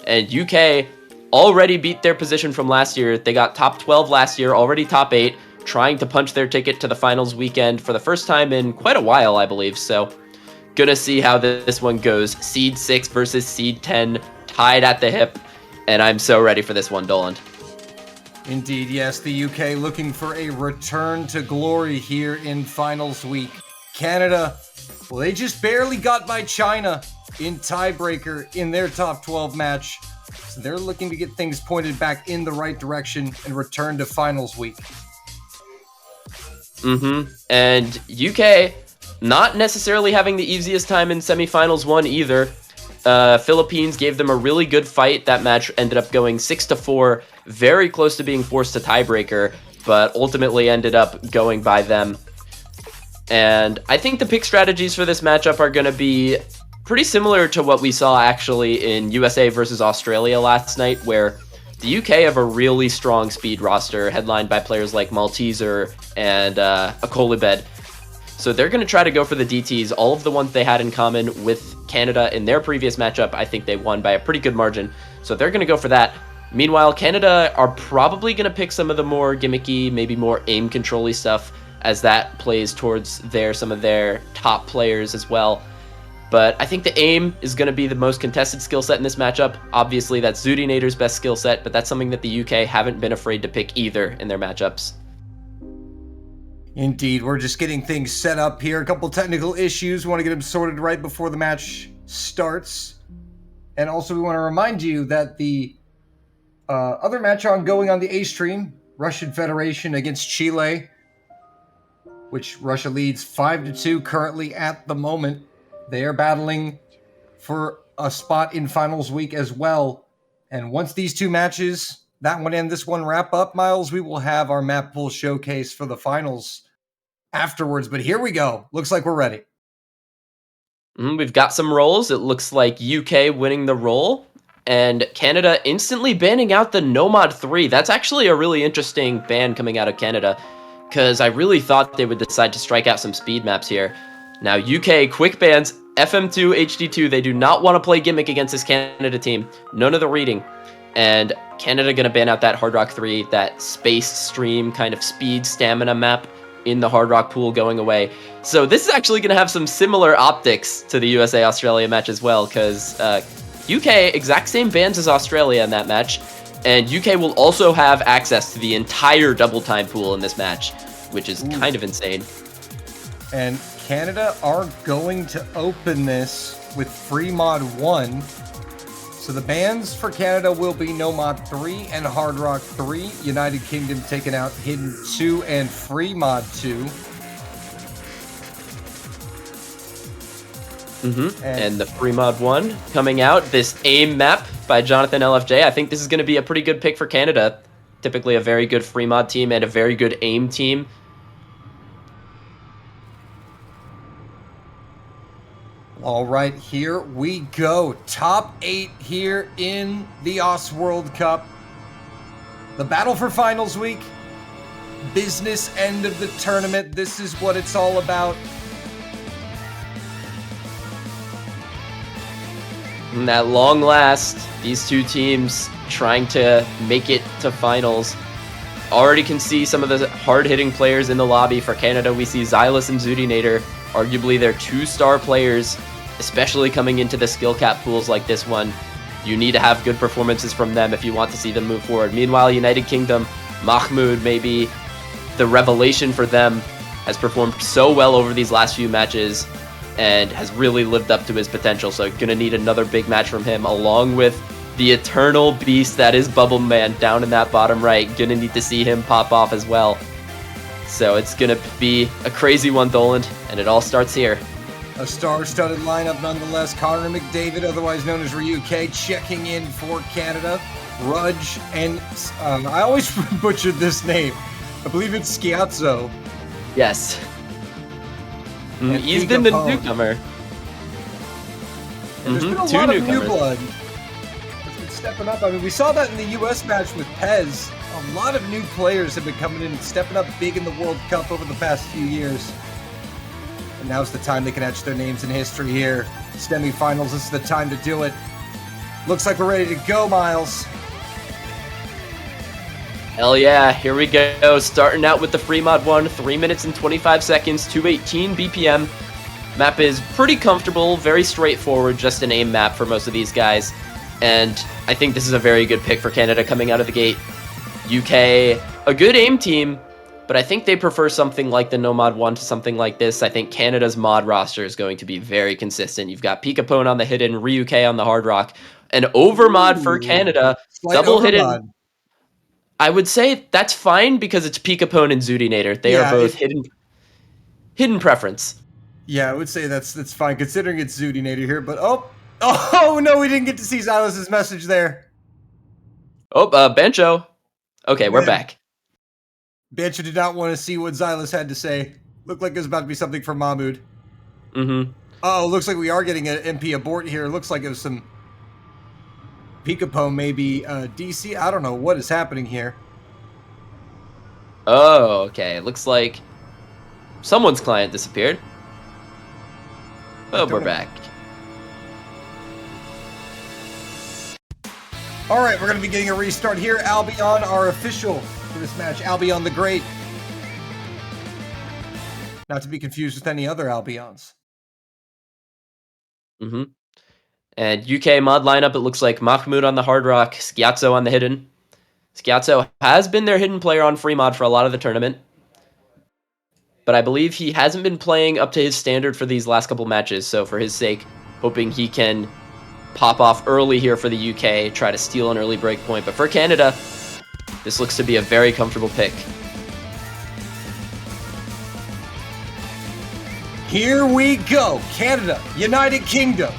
And UK already beat their position from last year. They got top 12 last year, already top 8, trying to punch their ticket to the finals weekend for the first time in quite a while, I believe. So gonna see how this one goes. Seed 6 versus Seed 10, tied at the hip. And I'm so ready for this one, Doland. Indeed, yes. The UK looking for a return to glory here in finals week. Canada, well, they just barely got by China in tiebreaker in their top 12 match. So they're looking to get things pointed back in the right direction and return to finals week. And UK not necessarily having the easiest time in semifinals 1 either. Philippines gave them a really good fight. That match ended up going 6-4, very close to being forced to tiebreaker, but ultimately ended up going by them. And I think the pick strategies for this matchup are going to be pretty similar to what we saw actually in USA versus Australia last night, where the UK have a really strong speed roster headlined by players like MALTESER and Akolibed. So they're going to try to go for the DTs. All of the ones they had in common with Canada in their previous matchup, I think they won by a pretty good margin. So they're going to go for that. Meanwhile, Canada are probably going to pick some of the more gimmicky, maybe more aim control-y stuff, as that plays towards some of their top players as well. But I think the aim is going to be the most contested skill set in this matchup. Obviously, that's xootynator's best skill set, but that's something that the UK haven't been afraid to pick either in their matchups. Indeed, we're just getting things set up here. A couple technical issues. We want to get them sorted right before the match starts. And also, we want to remind you that the other match ongoing on the A stream, Russian Federation against Chile, which Russia leads 5-2 currently at the moment. They are battling for a spot in finals week as well. And once these two matches, that one and this one, wrap up, Miles, we will have our map pool showcase for the finals afterwards. But here we go. Looks like we're ready. We've got some rolls. It looks like UK winning the roll, and Canada instantly banning out the Nomad 3. That's actually a really interesting ban coming out of Canada, because I really thought they would decide to strike out some speed maps here. Now, UK quick bans FM2, HD2. They do not want to play Gimmick against this Canada team. None of the reading. And Canada going to ban out that Hard Rock 3, that spaced stream kind of speed stamina map in the Hard Rock pool going away. So this is actually going to have some similar optics to the USA-Australia match as well, because UK, exact same bans as Australia in that match, and UK will also have access to the entire double time pool in this match, which is kind of insane. And Canada are going to open this with Free Mod 1. So the bans for Canada will be Nomad 3 and Hard Rock 3. United Kingdom taking out Hidden 2 and Free Mod 2. And the Free Mod 1 coming out, this aim map by Jonathan LFJ. I think this is going to be a pretty good pick for Canada. Typically a very good Free Mod team and a very good aim team. All right, here we go. Top 8 here in the Aus World Cup. The battle for finals week. Business end of the tournament. This is what it's all about. And at long last, these two teams trying to make it to finals. Already can see some of the hard-hitting players in the lobby. For Canada, we see Zylice and xootynator. Arguably, they're 2-star players, especially coming into the skill cap pools like this one. You need to have good performances from them if you want to see them move forward. Meanwhile, United Kingdom, Mahmood, maybe the revelation for them, has performed so well over these last few matches and has really lived up to his potential. So gonna need another big match from him, along with the eternal beast that is Bubbleman down in that bottom right. Gonna need to see him pop off as well. So it's gonna be a crazy one, Doland, and it all starts here. A star-studded lineup nonetheless. Connor McDavid, otherwise known as RyuK, checking in for Canada. rudj and I always butchered this name. I believe it's Skihuahua. Yes. He's been the newcomer. And there's been a lot of new blood that's been stepping up. I mean, we saw that in the U.S. match with Pez. A lot of new players have been coming in and stepping up big in the World Cup over the past few years. And now's the time they can etch their names in history here. Semifinals, this is the time to do it. Looks like we're ready to go, Miles. Hell yeah, here we go. Starting out with the free mod 1, 3 minutes and 25 seconds, 218 BPM. Map is pretty comfortable, very straightforward, just an aim map for most of these guys. And I think this is a very good pick for Canada coming out of the gate. UK, a good aim team, but I think they prefer something like the No Mod 1 to something like this. I think Canada's mod roster is going to be very consistent. You've got PikaPwn on the hidden, RyuK on the hard rock. An over mod for Canada, double hidden. Mod. I would say that's fine because it's PikaPwn and xootynator. They are both hidden preference. Yeah, I would say that's fine considering it's xootynator here. But oh no, we didn't get to see Zylice's message there. Oh, Bencho. Okay, we're back. Bencho did not want to see what Zylice had to say. Looked like it was about to be something from Mahmood. Oh, looks like we are getting an MP abort here. Looks like it was some PikaPwn, maybe DC. I don't know what is happening here. Oh, okay. Looks like someone's client disappeared. Oh, we're back. All right, we're going to be getting a restart here. Albion, our official for this match. Albion the Great. Not to be confused with any other Albions. And UK mod lineup, it looks like Mahmood on the hard rock, Skihuahua on the hidden. Skihuahua has been their hidden player on free mod for a lot of the tournament, but I believe he hasn't been playing up to his standard for these last couple matches, so for his sake, hoping he can pop off early here for the UK, try to steal an early break point. But for Canada, this looks to be a very comfortable pick. Here we go, Canada, United Kingdom,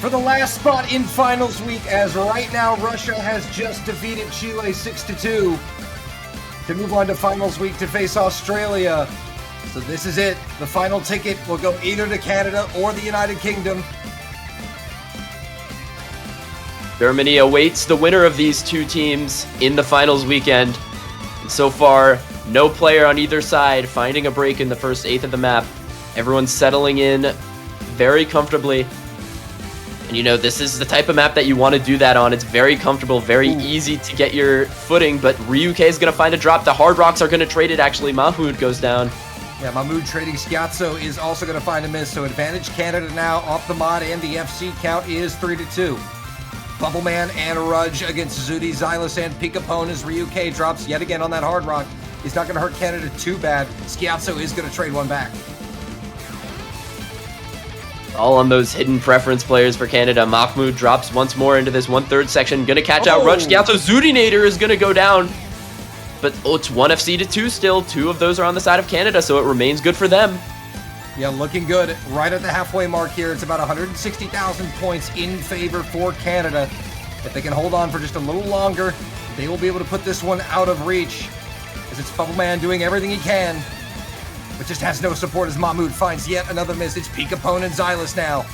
for the last spot in finals week, as right now Russia has just defeated Chile 6-2 to move on to finals week to face Australia. So this is it. The final ticket will go either to Canada or the United Kingdom. Germany awaits the winner of these two teams in the finals weekend. And so far, no player on either side finding a break in the first eighth of the map. Everyone's settling in very comfortably. And you know, this is the type of map that you want to do that on. It's very comfortable, very easy to get your footing, but RyuK is going to find a drop. The hard rocks are going to trade it, actually. Mahmood goes down. Yeah, Mahmood trading Skihuahua is also going to find a miss, so advantage Canada now off the mod, and the FC count is 3-2. Bubbleman and rudj against Zooty, Zylice, and PikaPwn as RyuK drops yet again on that hard rock. He's not going to hurt Canada too bad. Skihuahua is going to trade one back. All on those hidden preference players for Canada. Mahmood drops once more into this 1/3 section. Going to catch out rudj. Skihuahua. xootynator is going to go down. But it's 1 FC to 2 still. 2 of those are on the side of Canada, so it remains good for them. Yeah, looking good. Right at the halfway mark here. It's about 160,000 points in favor for Canada. If they can hold on for just a little longer, they will be able to put this one out of reach. As it's Bubbleman doing everything he can, but just has no support as Mahmood finds yet another miss. It's PikaPwn and Zylice now.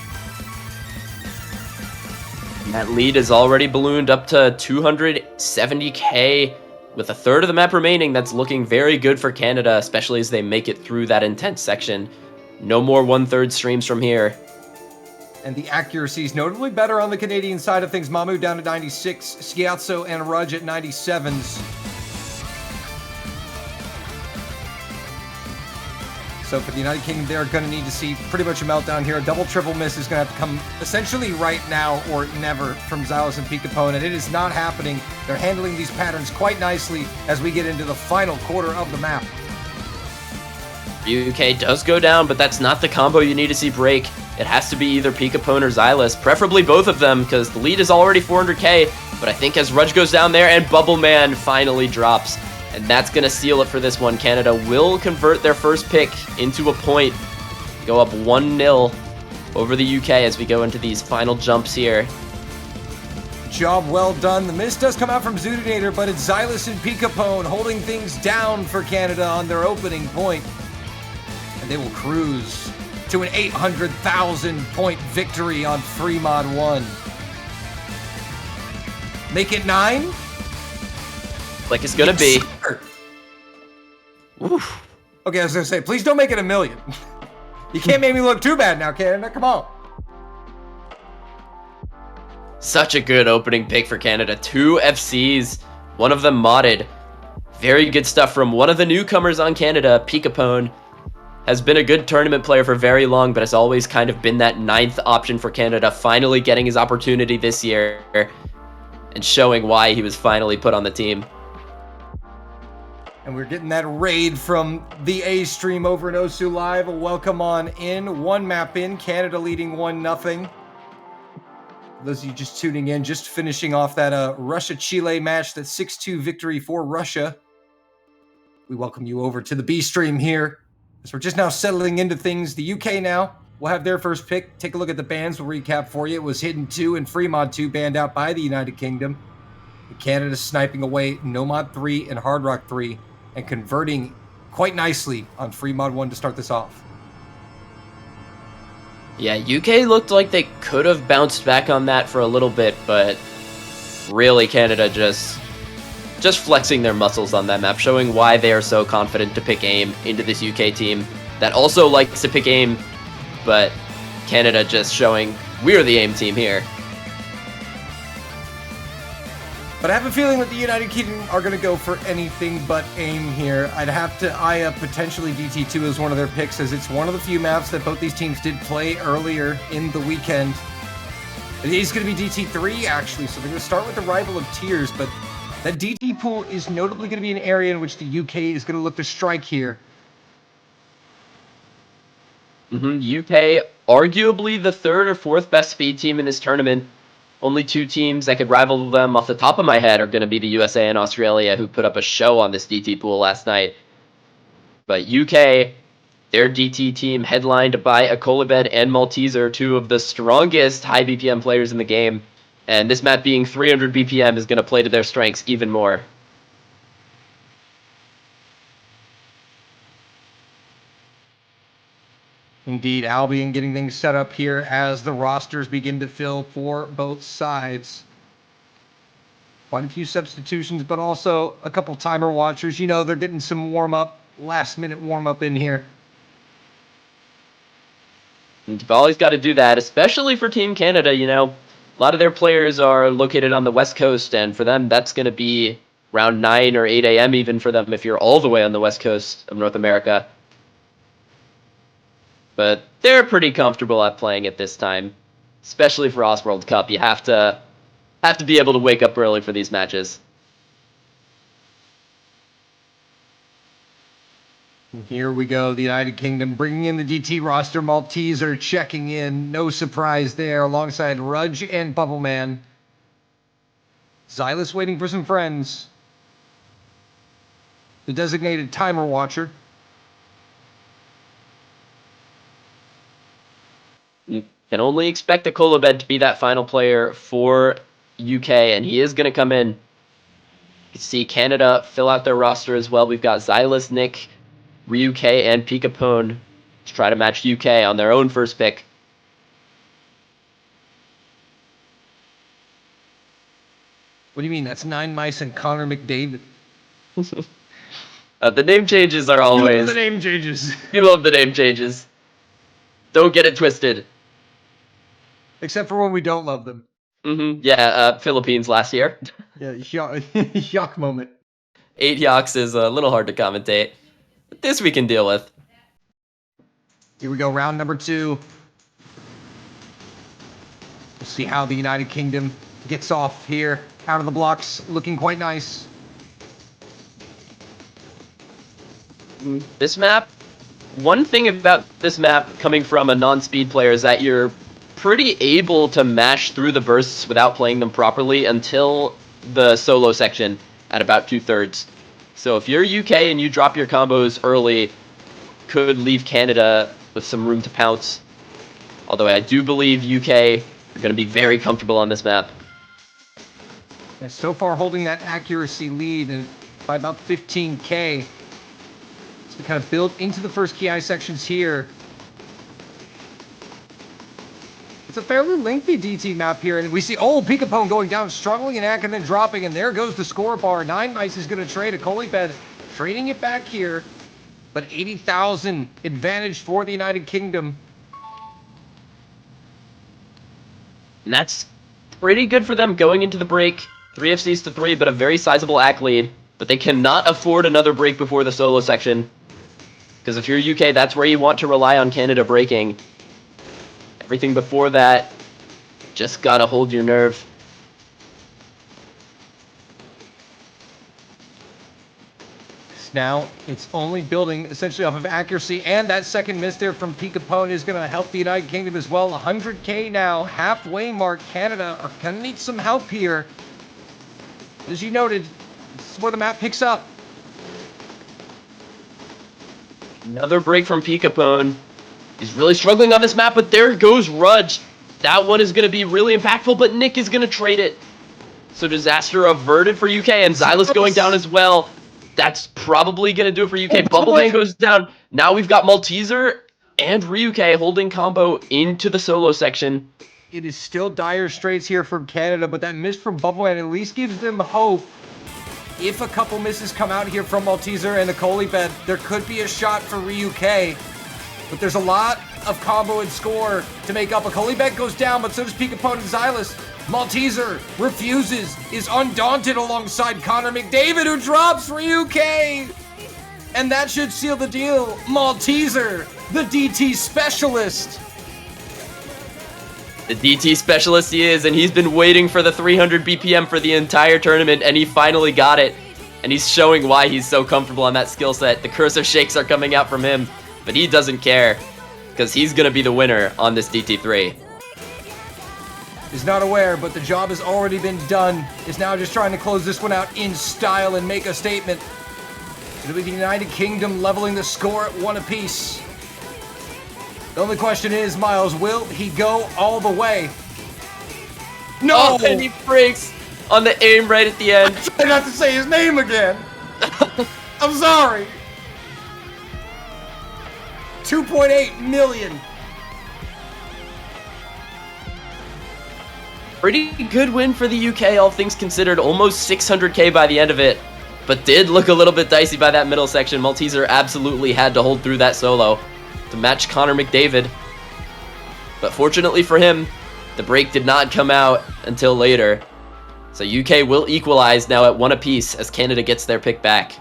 And that lead is already ballooned up to 270k. With a third of the map remaining, that's looking very good for Canada, especially as they make it through that intense section. No more 1/3 streams from here. And the accuracy is notably better on the Canadian side of things. Mahmood down to 96, Skihuahua and rudj at 97s. So for the United Kingdom, they're going to need to see pretty much a meltdown here. A double, triple miss is going to have to come essentially right now or never from Zylice and PikaPwn, and it is not happening. They're handling these patterns quite nicely as we get into the final quarter of the map. RyuK does go down, but that's not the combo you need to see break. It has to be either PikaPwn or Zylice, preferably both of them, because the lead is already 400k, but I think as rudj goes down there and Bubbleman finally drops, and that's going to seal it for this one. Canada will convert their first pick into a point, go up 1-0 over the UK as we go into these final jumps here. Job well done. The miss does come out from xootynator, but it's Zylice and PikaPwn holding things down for Canada on their opening point. And they will cruise to an 800,000 point victory on free mod 1. Make it 9? Like it's gonna be. Oof. Okay, I was gonna say, please don't make it 1 million. You can't make me look too bad now, Canada. Come on. Such a good opening pick for Canada. 2 FCs, one of them modded. Very good stuff from one of the newcomers on Canada, PikaPwn. Has been a good tournament player for very long, but has always kind of been that 9th option for Canada, finally getting his opportunity this year and showing why he was finally put on the team. And we're getting that raid from the A stream over in Osu Live. Welcome on in. 1 map in, Canada leading 1-0. Those of you just tuning in, just finishing off that Russia-Chile match, that 6-2 victory for Russia. We welcome you over to the B stream here. So we're just now settling into things. The UK now will have their first pick. Take a look at the bans. We'll recap for you. It was Hidden 2 and Freemod 2 banned out by the United Kingdom. Canada sniping away Nomad 3 and Hard Rock 3 and converting quite nicely on Freemod 1 to start this off. Yeah, UK looked like they could have bounced back on that for a little bit, but really Canada just flexing their muscles on that map, showing why they are so confident to pick aim into this UK team that also likes to pick aim, but Canada just showing we're the aim team here. But I have a feeling that the United Kingdom are going to go for anything but aim here. I'd have to eye up potentially DT2 as one of their picks, as it's one of the few maps that both these teams did play earlier in the weekend. It is going to be DT3, actually, so they're going to start with the rival of tiers, but that DT pool is notably going to be an area in which the UK is going to look to strike here. UK, arguably the 3rd or 4th best speed team in this tournament. Only 2 teams that could rival them off the top of my head are going to be the USA and Australia, who put up a show on this DT pool last night. But UK, their DT team headlined by Akolibed and MALTESER, 2 of the strongest high BPM players in the game. And this map being 300 BPM is going to play to their strengths even more. Indeed, Albion getting things set up here as the rosters begin to fill for both sides. Quite a few substitutions, but also a couple timer watchers. You know, they're getting some warm-up, last-minute warm-up in here. And you've always got to do that, especially for Team Canada, you know. A lot of their players are located on the West Coast, and for them, that's going to be around 9 or 8 a.m. even for them if you're all the way on the West Coast of North America. But they're pretty comfortable at playing at this time, especially for World Cup. You have to be able to wake up early for these matches. Here we go, the United Kingdom bringing in the DT roster. MALTESER checking in, no surprise there, alongside rudj and Bubbleman. Zylice waiting for some friends. The designated timer watcher. You can only expect Akolibed to be that final player for UK, and he is going to come in. You can see Canada fill out their roster as well. We've got Zylice, Nick, RyuK, and PikaPwn to try to match UK on their own first pick. What do you mean? That's Nine Mice and Connor McDavid. The name changes are always... You love the name changes. You love the name changes. Don't get it twisted. Except for when we don't love them. Yeah, Philippines last year. Yeah, yuck moment. 8 yucks is a little hard to commentate. But this we can deal with. Here we go, round number 2. We'll see how the United Kingdom gets off here. Out of the blocks, looking quite nice. This map, one thing about this map coming from a non-speed player is that you're pretty able to mash through the bursts without playing them properly until the solo section at about 2/3. So if you're UK and you drop your combos early, could leave Canada with some room to pounce. Although I do believe UK are going to be very comfortable on this map. And so far holding that accuracy lead by about 15k. So we kind of build into the first key eye sections here. It's a fairly lengthy DT map here, and we see, PikaPwn going down, struggling and and then dropping, and there goes the score bar. 9 Mice is going to trade. Akolibed trading it back here, but 80,000 advantage for the United Kingdom. And that's Pretty good for them going into the break. 3 FCs to 3, but a very sizable ACK lead. But they cannot afford another break before the solo section. Because if you're UK, that's where you want to rely on Canada breaking. Everything before that, just gotta hold your nerve. Now it's only building essentially off of accuracy, and that second miss there from PikaPwn is going to help the United Kingdom as well. 100k now, halfway mark. Canada are going to need some help here. As you noted, this is where the map picks up. Another break from PikaPwn. He's really struggling on this map, but there goes rudj. That one is going to be really impactful, but Nick is going to trade it. So disaster averted for UK, and Zylice going down as well. That's probably going to do it for UK. Bubbleman goes down. Now we've got MALTESER and RyuK holding combo into the solo section. It is still dire straits here from Canada, but that miss from Bubbleman at least gives them hope. If a couple misses come out here from MALTESER and the Kolibet, there could be a shot for RyuK. But there's a lot of combo and score to make up. A Kolibet goes down, but so does PikaPwn and Zylice. MALTESER refuses, is undaunted alongside Connor McDavid, who drops RyuK. And that should seal the deal. MALTESER, the DT specialist. The DT specialist he is, and he's been waiting for the 300 BPM for the entire tournament, and he finally got it. And he's showing why he's so comfortable on that skill set. The cursor shakes are coming out from him, but he doesn't care, because he's going to be the winner on this DT3. Is not aware, but the job has already been done. Is now just trying to close this one out in style and make a statement. It'll be the United Kingdom leveling the score at 1 apiece. The only question is, Miles, will he go all the way? No! Oh, and he breaks on the aim right at the end. I tried not to say his name again. I'm sorry. 2.8 million. Pretty good win for the UK, all things considered. Almost 600k by the end of it. But did look a little bit dicey by that middle section. MALTESER absolutely had to hold through that solo to match Connor McDavid. But fortunately for him, the break did not come out until later. So UK will equalize now at 1 apiece as Canada gets their pick back.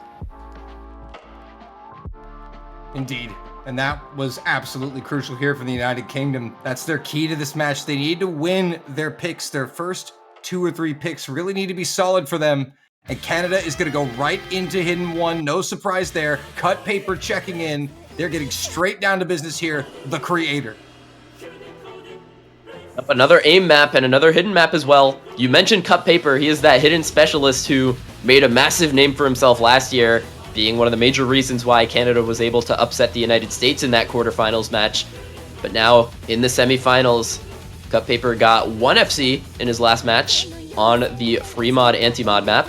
Indeed. And that was absolutely crucial here for the United Kingdom. That's their key to this match. They need to win their picks. Their first 2 or 3 picks really need to be solid for them. And Canada is going to go right into Hidden 1. No surprise there. CutPaper checking in. They're getting straight down to business here. The creator. Another aim map and another hidden map as well. You mentioned CutPaper. He is that hidden specialist who made a massive name for himself last year, being one of the major reasons why Canada was able to upset the United States in that quarterfinals match. But now, in the semifinals, CutPaper got 1 FC in his last match on the free mod anti-mod map.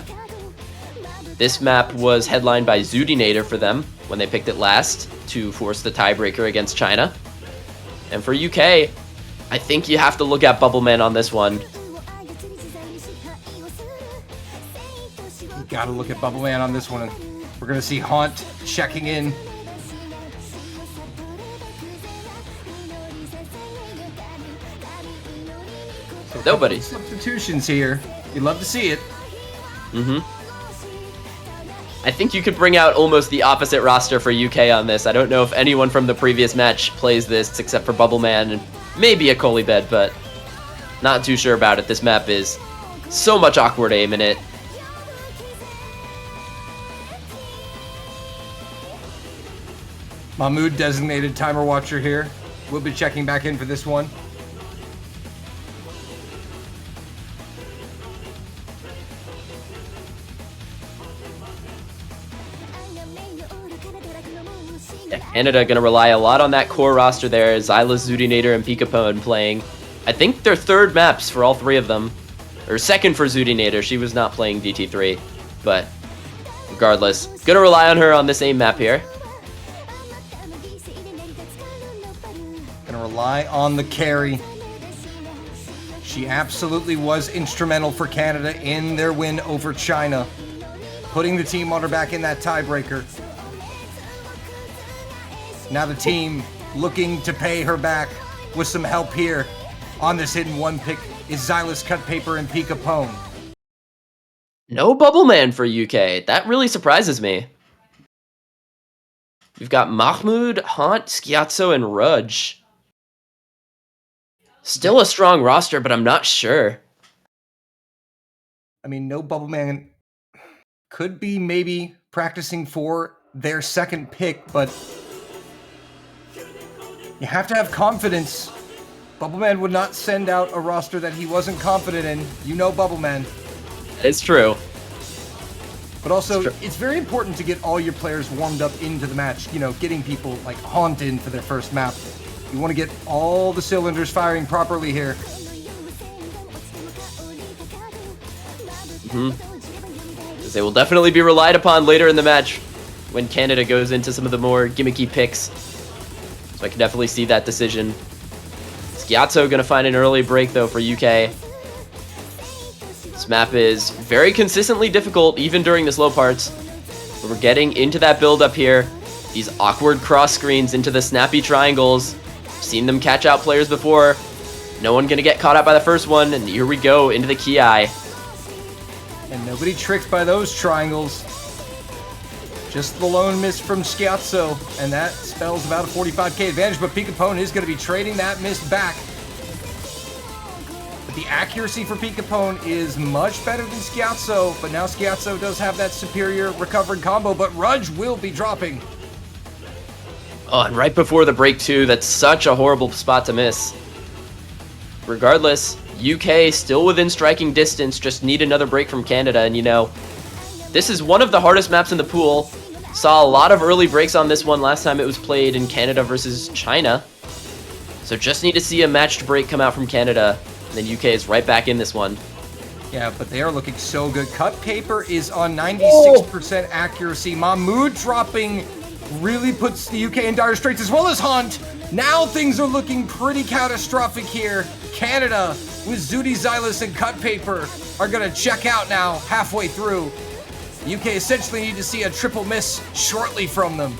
This map was headlined by xootynator for them when they picked it last to force the tiebreaker against China. And for UK, I think you have to look at Bubbleman on this one. You gotta look at Bubbleman on this one. We're going to see HAUNTE checking in. So Nobody. Substitutions here. You'd love to see it. I think you could bring out almost the opposite roster for UK on this. I don't know if anyone from the previous match plays this except for Bubbleman and maybe a Kolibet, but not too sure about it. This map is so much awkward aim in it. Mahmood, designated timer watcher here. We'll be checking back in for this one. Yeah, Canada going to rely a lot on that core roster there. Zylice, xootynator, and PikaPwn playing, I think, their 3rd maps for all 3 of them. Or 2nd for xootynator. She was not playing DT3. But regardless, going to rely on her on this aim map here. Gonna rely on the carry. She absolutely was instrumental for Canada in their win over China, putting the team on her back in that tiebreaker. Now the team looking to pay her back with some help here. on this hidden one pick is Zylice, CutPaper, and PikaPwn. No Bubbleman for UK. That really surprises me. We've got Mahmood, HAUNTE, skihuahua, and rudj. Still a strong roster, but I'm not sure. I mean, no Bubbleman could be maybe practicing for their second pick, but you have to have confidence. Bubbleman would not send out a roster that he wasn't confident in. You know Bubbleman. It's true. But also, it's very important to get all your players warmed up into the match. You know, getting people like HAUNTE in for their first map. You want to get all the cylinders firing properly here. Because they will definitely be relied upon later in the match when Canada goes into some of the more gimmicky picks. So I can definitely see that decision. skihuahua going to find an early break, though, for UK. This map is very consistently difficult, even during the slow parts. But we're getting into that build up here. These awkward cross screens into the snappy triangles. Seen them catch out players before. No one going to get caught out by the first one. And here we go into the Ki. And nobody tricked by those triangles. Just the lone miss from skihuahua, and that spells about a 45k advantage, but PikaPwn is going to be trading that miss back. But the accuracy for PikaPwn is much better than skihuahua, but now skihuahua does have that superior recovered combo, but rudj will be dropping. Oh, and right before the break too, that's such a horrible spot to miss. Regardless, UK still within striking distance, just need another break from Canada, and you know, this is one of the hardest maps in the pool. Saw a lot of early breaks on this one last time it was played in Canada versus China. So just need to see a matched break come out from Canada, and then UK is right back in this one. Yeah, but they are looking so good. CutPaper is on 96% accuracy. Mahmood dropping really puts the UK in dire straits, as well as HAUNTE. Now things are looking pretty catastrophic here. Canada, with Zooty, Zylice, and CutPaper, are going to check out now halfway through. The UK essentially need to see a triple miss shortly from them.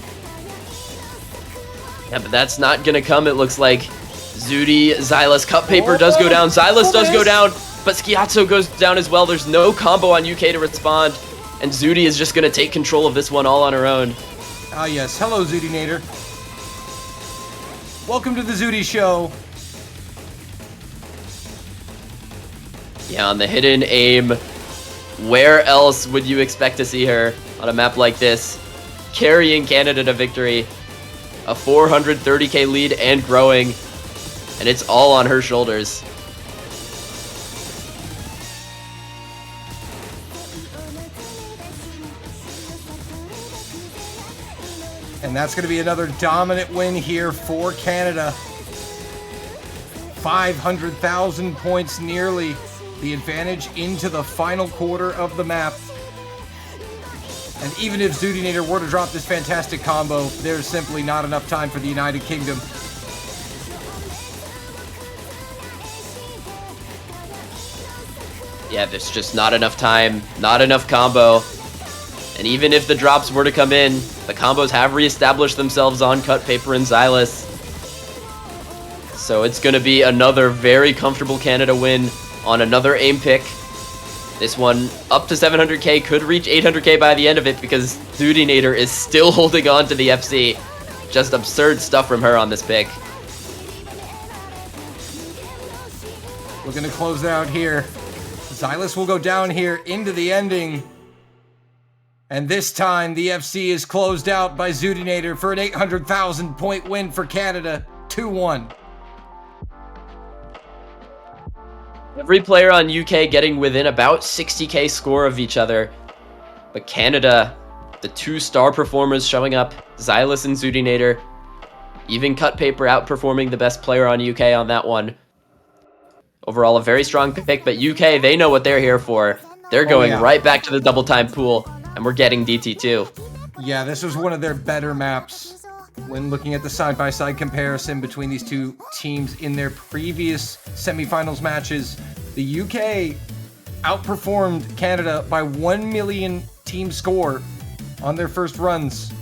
Yeah, but that's not going to come. It looks like Zooty, Zylice, CutPaper does go down. Zylice does go down, but skihuahua goes down as well. There's no combo on UK to respond, and Zooty is just going to take control of this one all on her own. Ah, yes. Hello, xootynator. Welcome to the Zooty Show. Yeah, on the hidden aim. Where else would you expect to see her on a map like this? Carrying Canada to victory. A 430k lead and growing. And it's all on her shoulders. And that's going to be another dominant win here for Canada. 500,000 points nearly. The advantage into the final quarter of the map. And even if xootynator were to drop this fantastic combo, there's simply not enough time for the United Kingdom. Yeah, there's just not enough time, not enough combo. And even if the drops were to come in, the combos have reestablished themselves on CutPaper and Zylice. So it's going to be another very comfortable Canada win on another aim pick. This one up to 700k, could reach 800k by the end of it because xootynator is still holding on to the FC. Just absurd stuff from her on this pick. We're going to close it out here. Zylice will go down here into the ending. And this time, the FC is closed out by xootynator for an 800,000 point win for Canada, 2-1. Every player on UK getting within about 60k score of each other. But Canada, the two star performers showing up, Zylice and xootynator. Even CutPaper outperforming the best player on UK on that one. Overall, a very strong pick, but UK, they know what they're here for. They're going right back to the double time pool, and we're getting DT2. Yeah, this was one of their better maps. When looking at the side-by-side comparison between these two teams in their previous semifinals matches, the UK outperformed Canada by 1 million team score on their first runs.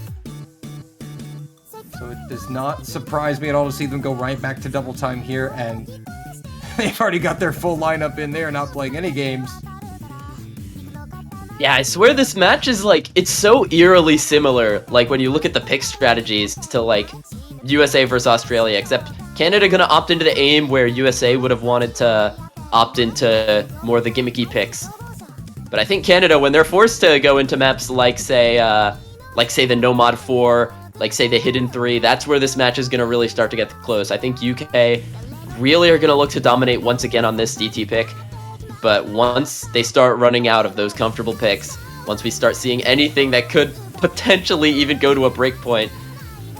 So it does not surprise me at all to see them go right back to double time here, and They've already got their full lineup in there, not playing any games. Yeah, I swear this match is like, it's so eerily similar, like when you look at the pick strategies to like USA versus Australia, except Canada gonna opt into the aim where USA would have wanted to opt into more of the gimmicky picks. But I think Canada, when they're forced to go into maps like say the No Mod 4, like say the Hidden 3, that's where this match is gonna really start to get close. I think UK really are gonna look to dominate once again on this DT pick. But once they start running out of those comfortable picks, once we start seeing anything that could potentially even go to a break point,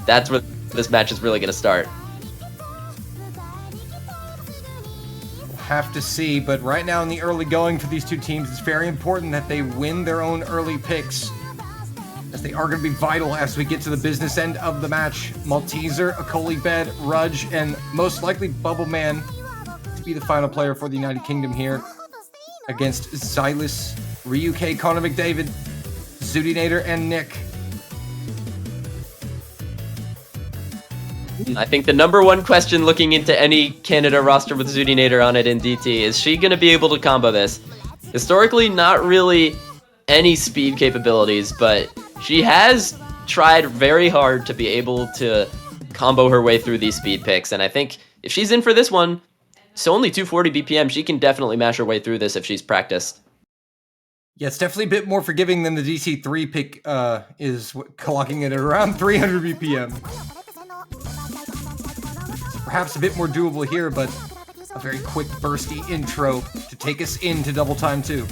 that's where this match is really going to start. We'll have to see, but right now in the early going for these two teams, it's very important that they win their own early picks, as they are going to be vital as we get to the business end of the match. Malteser, Akolibed, rudj, and most likely Bubbleman to be the final player for the United Kingdom here, against Zylice, RyuK, Connor McDavid, xootynator, and Nick. I think the number one question looking into any Canada roster with xootynator on it in DT is she going to be able to combo this? Historically, not really any speed capabilities, but she has tried very hard to be able to combo her way through these speed picks, and I think if she's in for this one, so only 240 BPM, she can definitely mash her way through this if she's practiced. Yeah, it's definitely a bit more forgiving than the DC3 pick is clocking it at around 300 BPM. It's perhaps a bit more doable here, but a very quick, bursty intro to take us into double time 2.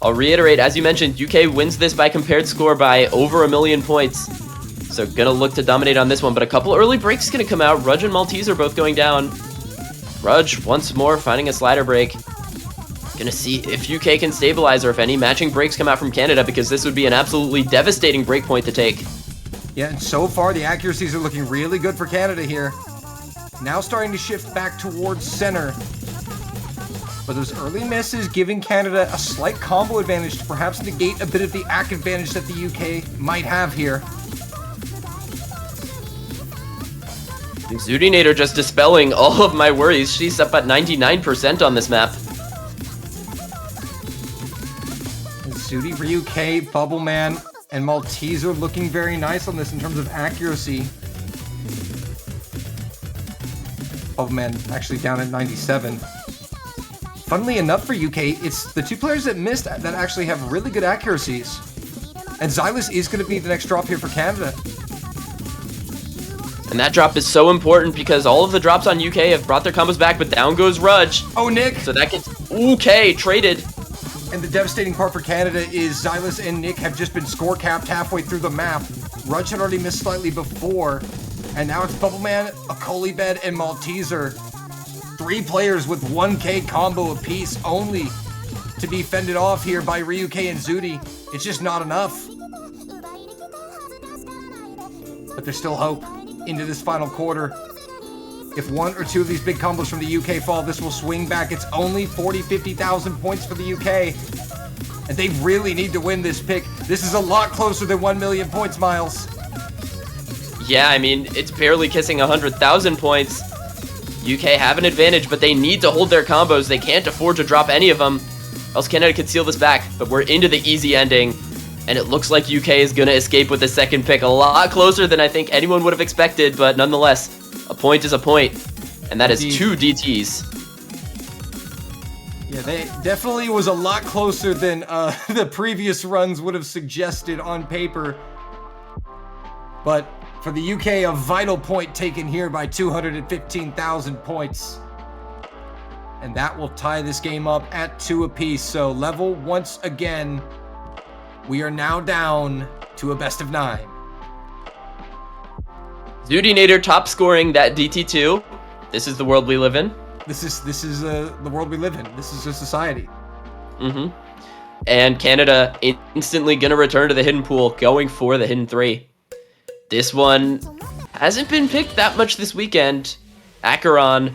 I'll reiterate, as you mentioned, UK wins this by compared score by over 1 million points. So gonna look to dominate on this one, but a couple early breaks gonna come out. rudj and MALTESER both going down. rudj once more finding a slider break. Gonna see if UK can stabilize or if any matching breaks come out from Canada, because this would be an absolutely devastating break point to take. Yeah, and so far the accuracies are looking really good for Canada here. Now starting to shift back towards center. But those early misses giving Canada a slight combo advantage to perhaps negate a bit of the active advantage that the UK might have here. xootynator just dispelling all of my worries. She's up at 99% on this map. Zooty, RyuK, Bubbleman, and MALTESER looking very nice on this in terms of accuracy. Bubbleman actually down at 97. Funnily enough for UK, it's the two players that missed that actually have really good accuracies. And Zylice is going to be the next drop here for Canada. And that drop is so important because all of the drops on UK have brought their combos back, but down goes rudj. Oh, Nick! So that gets UK traded. And the devastating part for Canada is Zylice and Nick have just been score capped halfway through the map. rudj had already missed slightly before, and now it's Bubbleman, Akolibed, and MALTESER. 3 players with 1k combo apiece only to be fended off here by RyuK and Zooty. It's just not enough. But there's still hope into this final quarter. If 1 or 2 of these big combos from the UK fall, this will swing back. It's only 50,000 points for the UK. And they really need to win this pick. This is a lot closer than 1 million points, Miles. Yeah, I mean, it's barely kissing 100,000 points. UK have an advantage, but they need to hold their combos. They can't afford to drop any of them, else Canada could seal this back. But we're into the easy ending, and it looks like UK is going to escape with the second pick. A lot closer than I think anyone would have expected, but nonetheless, a point is a point, and that is 2 DTs. Yeah, they definitely was a lot closer than the previous runs would have suggested on paper. But for the UK, a vital point taken here by 215,000 points. And that will tie this game up at 2 apiece. So level once again. We are now down to a best of 9. xootynator top scoring that DT2. This is the world we live in. This is the world we live in. This is a society. And Canada instantly gonna return to the hidden pool, going for the hidden 3. This one hasn't been picked that much this weekend. Acheron.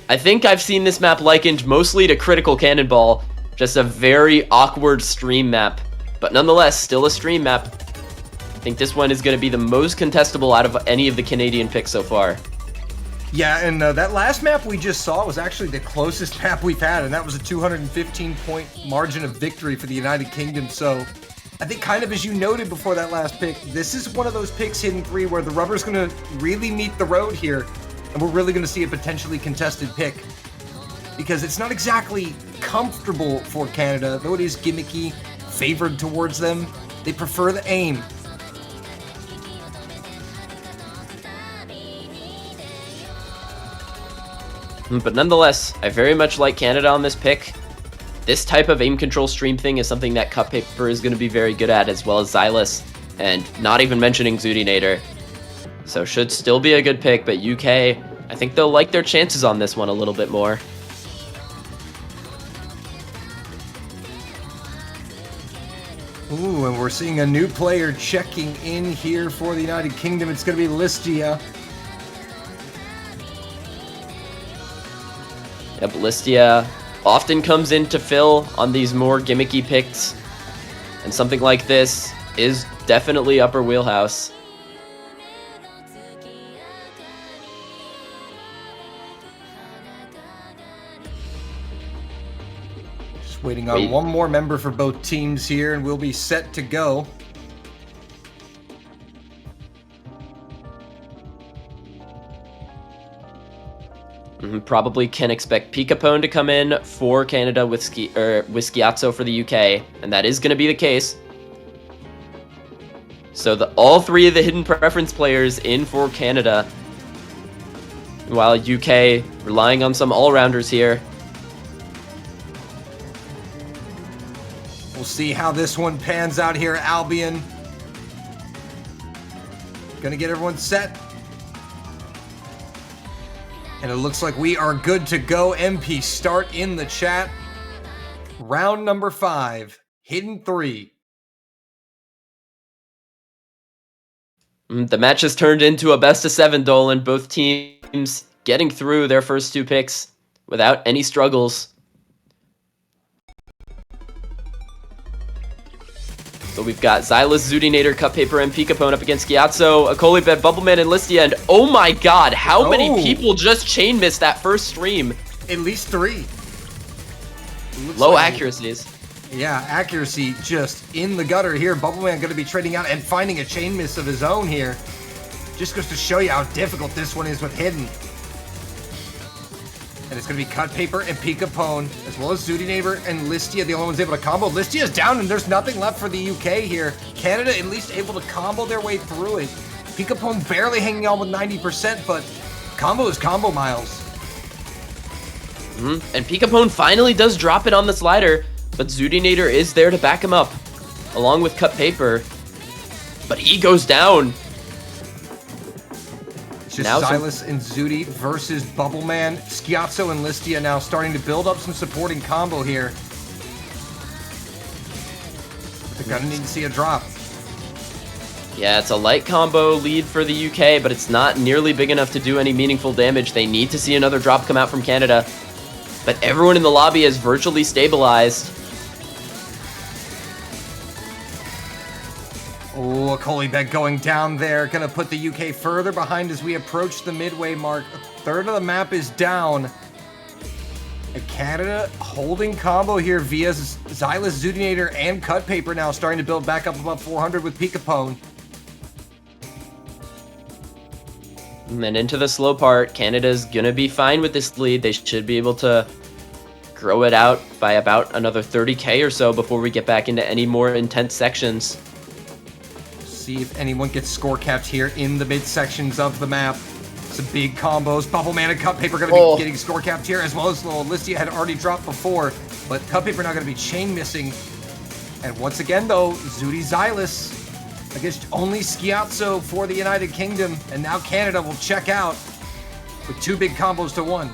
I think I've seen this map likened mostly to Critical Cannonball. Just a very awkward stream map. But nonetheless, still a stream map. I think this one is going to be the most contestable out of any of the Canadian picks so far. Yeah, and that last map we just saw was actually the closest map we've had, and that was a 215-point margin of victory for the United Kingdom. So I think kind of as you noted before that last pick, this is one of those picks, Hidden 3, where the rubber's going to really meet the road here, and we're really going to see a potentially contested pick. Because it's not exactly comfortable for Canada, though it is gimmicky, favored towards them. They prefer the aim. But nonetheless, I very much like Canada on this pick. This type of aim control stream thing is something that CutPaper is going to be very good at, as well as Zylice, and not even mentioning xootynator. So should still be a good pick, but UK, I think they'll like their chances on this one a little bit more. Ooh, and we're seeing a new player checking in here for the United Kingdom. It's going to be Lystia. Yep, Lystia often comes in to fill on these more gimmicky picks, and something like this is definitely upper wheelhouse. Just waiting on one more member for both teams here, and we'll be set to go. Probably can expect PikaPwn to come in for Canada with Skihuahua for the UK, and that is going to be the case. So all three of the hidden preference players in for Canada, while UK relying on some all-rounders here. We'll see how this one pans out here, Albion. Gonna get everyone set. And it looks like we are good to go. MP, start in the chat. Round number 5, Hidden 3. The match has turned into a best-of-7, Dolan. Both teams getting through their first two picks without any struggles. So we've got Zylice, xootynator, CutPaper, and PikaPwn up against Skihuahua, Akolibet, Bubbleman, and Lystia. And oh my god, how many people just chain missed that first stream? At least 3. Low accuracies. Yeah, accuracy just in the gutter here. Bubbleman going to be trading out and finding a chain miss of his own here. Just goes to show you how difficult this one is with Hidden. And it's going to be CutPaper and PikaPwn, as well as xootynator and Lystia, the only ones able to combo. Lystia's down, and there's nothing left for the UK here. Canada at least able to combo their way through it. PikaPwn barely hanging on with 90%, but combo is combo, Miles. And PikaPwn finally does drop it on the slider, but xootynator is there to back him up, along with CutPaper. But he goes down. Just now Zylice and Zooty versus Bubbleman. Skihuahua and Lystia now starting to build up some supporting combo here. They're gonna need to see a drop. Yeah, it's a light combo lead for the UK, but it's not nearly big enough to do any meaningful damage. They need to see another drop come out from Canada. But everyone in the lobby is virtually stabilized. Oh, a Akolibet going down there. Gonna put the UK further behind as we approach the midway mark. A third of the map is down. And Canada holding combo here via Zylice, xootynator, and CutPaper now starting to build back up above 400 with PikaPwn. And then into the slow part, Canada's gonna be fine with this lead. They should be able to grow it out by about another 30k or so before we get back into any more intense sections. See if anyone gets score capped here in the mid sections of the map. Some big combos. Bubbleman and CutPaper going to be getting score capped here, as well as Lystia had already dropped before, but CutPaper now going to be chain missing. And once again, though, Zooty Zylice against only Skihuahua for the United Kingdom, and now Canada will check out with 2 big combos to 1.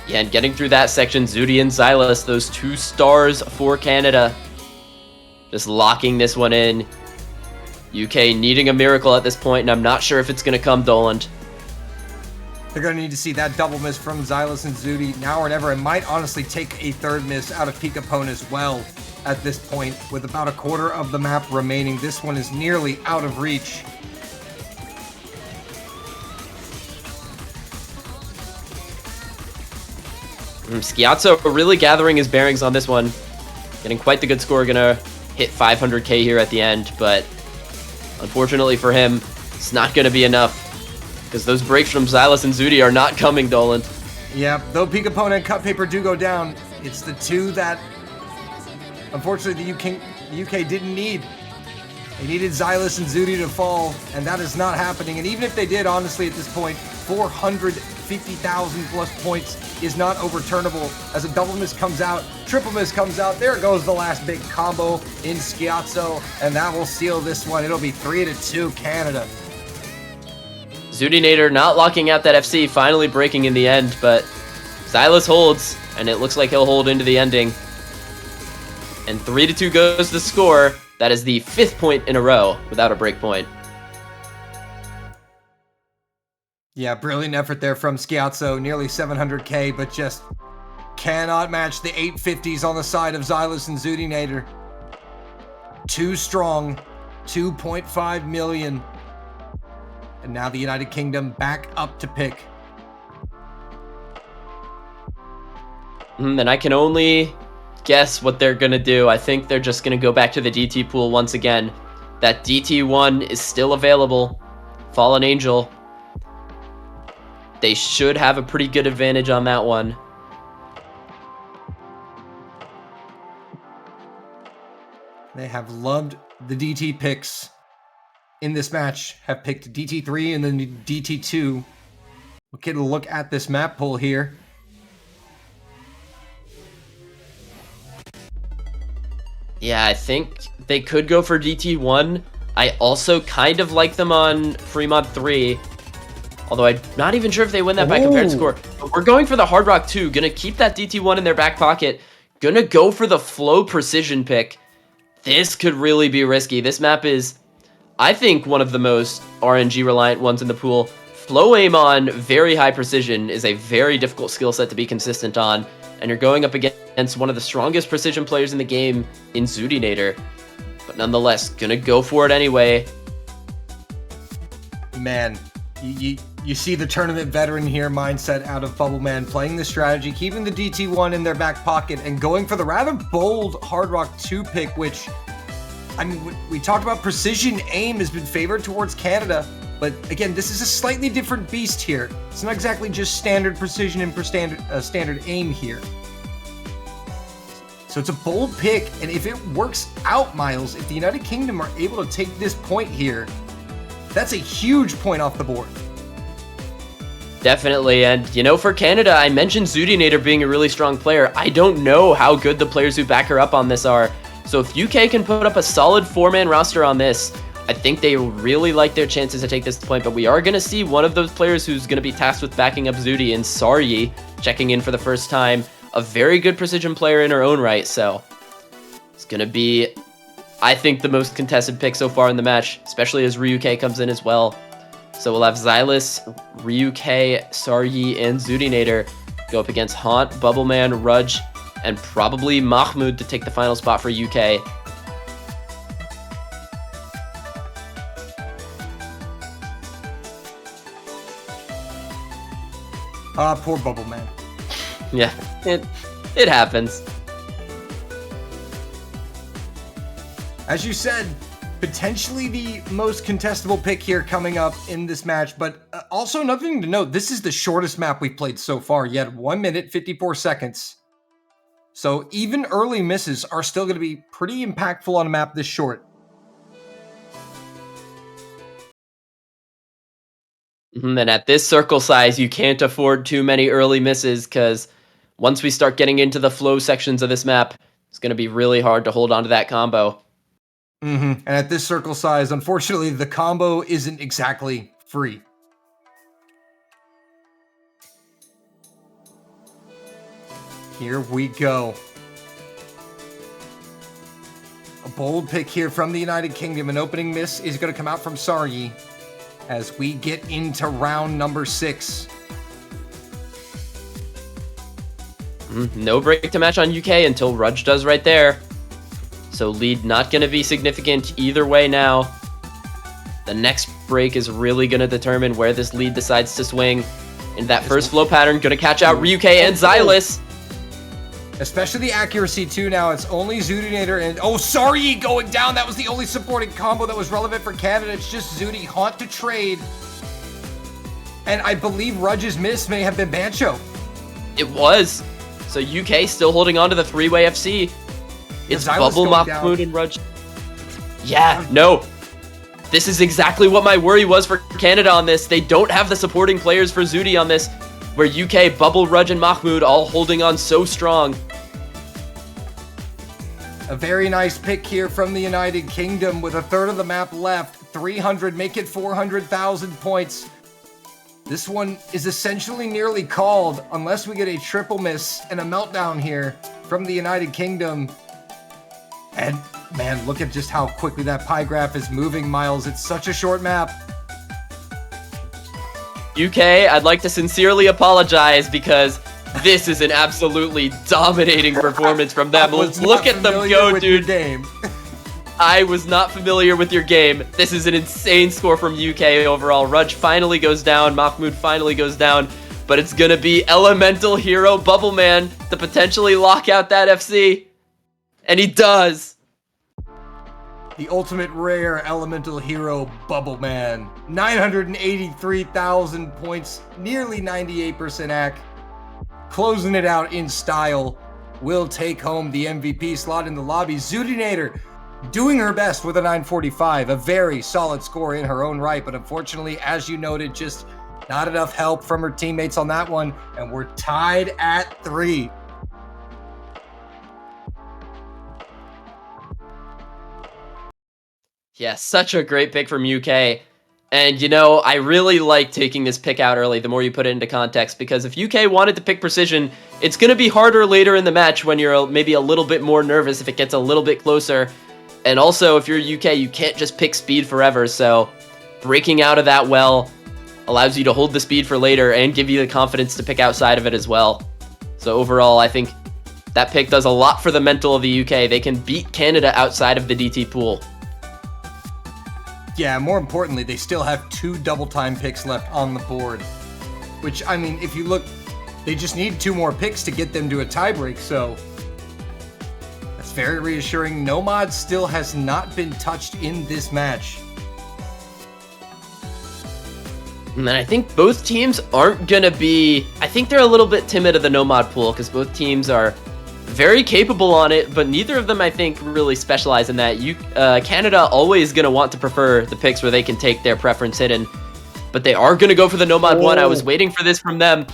Yeah, and getting through that section, Zooty and Zylice, those 2 stars for Canada. Just locking this one in. UK needing a miracle at this point, and I'm not sure if it's going to come, Dolan. They're going to need to see that double miss from Zylice and Zooty now or never. It might honestly take a third miss out of PikaPwn as well at this point, with about a quarter of the map remaining. This one is nearly out of reach. Skihuahua really gathering his bearings on this one. Getting quite the good score, gonna hit 500k here at the end, but unfortunately for him, it's not gonna be enough. Because those breaks from Zylice and Zooty are not coming, Dolan. Yeah, though PikaPwn and CutPaper do go down, it's the two that, unfortunately, the UK didn't need. They needed Zylice and Zooty to fall, and that is not happening. And even if they did, honestly, at this point, 450,000 plus points is not overturnable. As a double miss comes out, triple miss comes out, there goes the last big combo in Skihuahua, and that will seal this one. It'll be 3-2 Canada. xootynator not locking out that FC, finally breaking in the end, but Zylice holds, and it looks like he'll hold into the ending. And 3-2 goes the score. That is the 5th point in a row without a break point. Yeah, brilliant effort there from Skihuahua, nearly 700k, but just cannot match the 850s on the side of Zylice and xootynator. Too strong, 2.5 million. And now the United Kingdom back up to pick. And I can only guess what they're going to do. I think they're just going to go back to the DT pool once again. That DT1 is still available. Fallen Angel. They should have a pretty good advantage on that one. They have loved the DT picks in this match. Have picked DT3 and then DT2. We'll get a look at this map pool here. Yeah, I think they could go for DT1. I also kind of like them on Fremont 3. Although I'm not even sure if they win that by compared score. But we're going for the Hard Rock 2. Gonna keep that DT1 in their back pocket. Gonna go for the Flow Precision pick. This could really be risky. This map is, I think, one of the most RNG reliant ones in the pool. Flow aim on very high precision is a very difficult skill set to be consistent on. And you're going up against one of the strongest precision players in the game in xootynator. But nonetheless, gonna go for it anyway. Man, you see the tournament veteran here mindset out of Bubbleman, playing the strategy, keeping the DT1 in their back pocket, and going for the rather bold Hard Rock 2 pick, which, I mean, we talked about precision aim has been favored towards Canada, but again, this is a slightly different beast here. It's not exactly just standard precision and standard aim here. So it's a bold pick, and if it works out, Miles, if the United Kingdom are able to take this point here, that's a huge point off the board. Definitely, and you know, for Canada, I mentioned xootynator being a really strong player. I don't know how good the players who back her up on this are. So if UK can put up a solid 4-man roster on this, I think they really like their chances to take this point, but we are going to see one of those players who's going to be tasked with backing up Zooty in Saryi, checking in for the first time. A very good precision player in her own right, so it's going to be, I think, the most contested pick so far in the match, especially as RyuK comes in as well. So we'll have Zylice, RyuK, Saryi, and xootynator go up against HAUNTE, Bubbleman, rudj, and probably Mahmood to take the final spot for UK. Poor Bubbleman. Yeah, it happens. As you said, potentially the most contestable pick here coming up in this match, but also another thing to note, this is the shortest map we've played so far yet, 1 minute, 54 seconds. So even early misses are still going to be pretty impactful on a map this short. And at this circle size, you can't afford too many early misses, because once we start getting into the flow sections of this map, it's going to be really hard to hold on to that combo. And at this circle size, unfortunately, the combo isn't exactly free. Here we go. A bold pick here from the United Kingdom. An opening miss is going to come out from Saryi as we get into round number 6. No break to match on UK until rudj does right there. So lead not going to be significant either way now. The next break is really going to determine where this lead decides to swing. And that first flow pattern going to catch out RyuK and Zylice. Especially the accuracy too now. It's only xootynator and oh, Saryi going down. That was the only supporting combo that was relevant for Canada. It's just Zooty, Haunt to trade. And I believe rudj's miss may have been Bancho. It was. So UK still holding on to the three-way FC. It's Bubble, Mahmood, and rudj. Yeah, no. This is exactly what my worry was for Canada on this. They don't have the supporting players for Zooty on this, where UK, Bubble, rudj, and Mahmood all holding on so strong. A very nice pick here from the United Kingdom with a third of the map left. 300, make it 400,000 points. This one is essentially nearly called unless we get a triple miss and a meltdown here from the United Kingdom. And man, look at just how quickly that pie graph is moving, Miles. It's such a short map. UK, I'd like to sincerely apologize because this is an absolutely dominating performance from them. Look at them go, dude. I was not familiar with your game. This is an insane score from UK overall. rudj finally goes down. Mahmood finally goes down. But it's going to be Elemental Hero Bubbleman to potentially lock out that FC. And he does. The ultimate rare Elemental Hero Bubbleman. 983,000 points. Nearly 98% AC. Closing it out in style. Will take home the MVP slot in the lobby. xootynator doing her best with a 945, a very solid score in her own right, but unfortunately, as you noted, just not enough help from her teammates on that one, and we're tied at 3. Yeah, such a great pick from UK. And, you know, I really like taking this pick out early, the more you put it into context, because if UK wanted to pick precision, it's going to be harder later in the match when you're maybe a little bit more nervous if it gets a little bit closer. And also, if you're UK, you can't just pick speed forever, so breaking out of that well allows you to hold the speed for later and give you the confidence to pick outside of it as well. So overall, I think that pick does a lot for the mental of the UK. They can beat Canada outside of the DT pool. Yeah, more importantly, they still have 2 double time picks left on the board. Which, I mean, if you look, they just need 2 more picks to get them to a tiebreak, so that's very reassuring. Nomad still has not been touched in this match. And I think both teams aren't going to be... I think they're a little bit timid of the Nomad pool, because both teams are very capable on it, but neither of them, I think, really specialize in that. Canada always going to want to prefer the picks where they can take their preference hidden, but they are going to go for the Nomad one. I was waiting for this from them.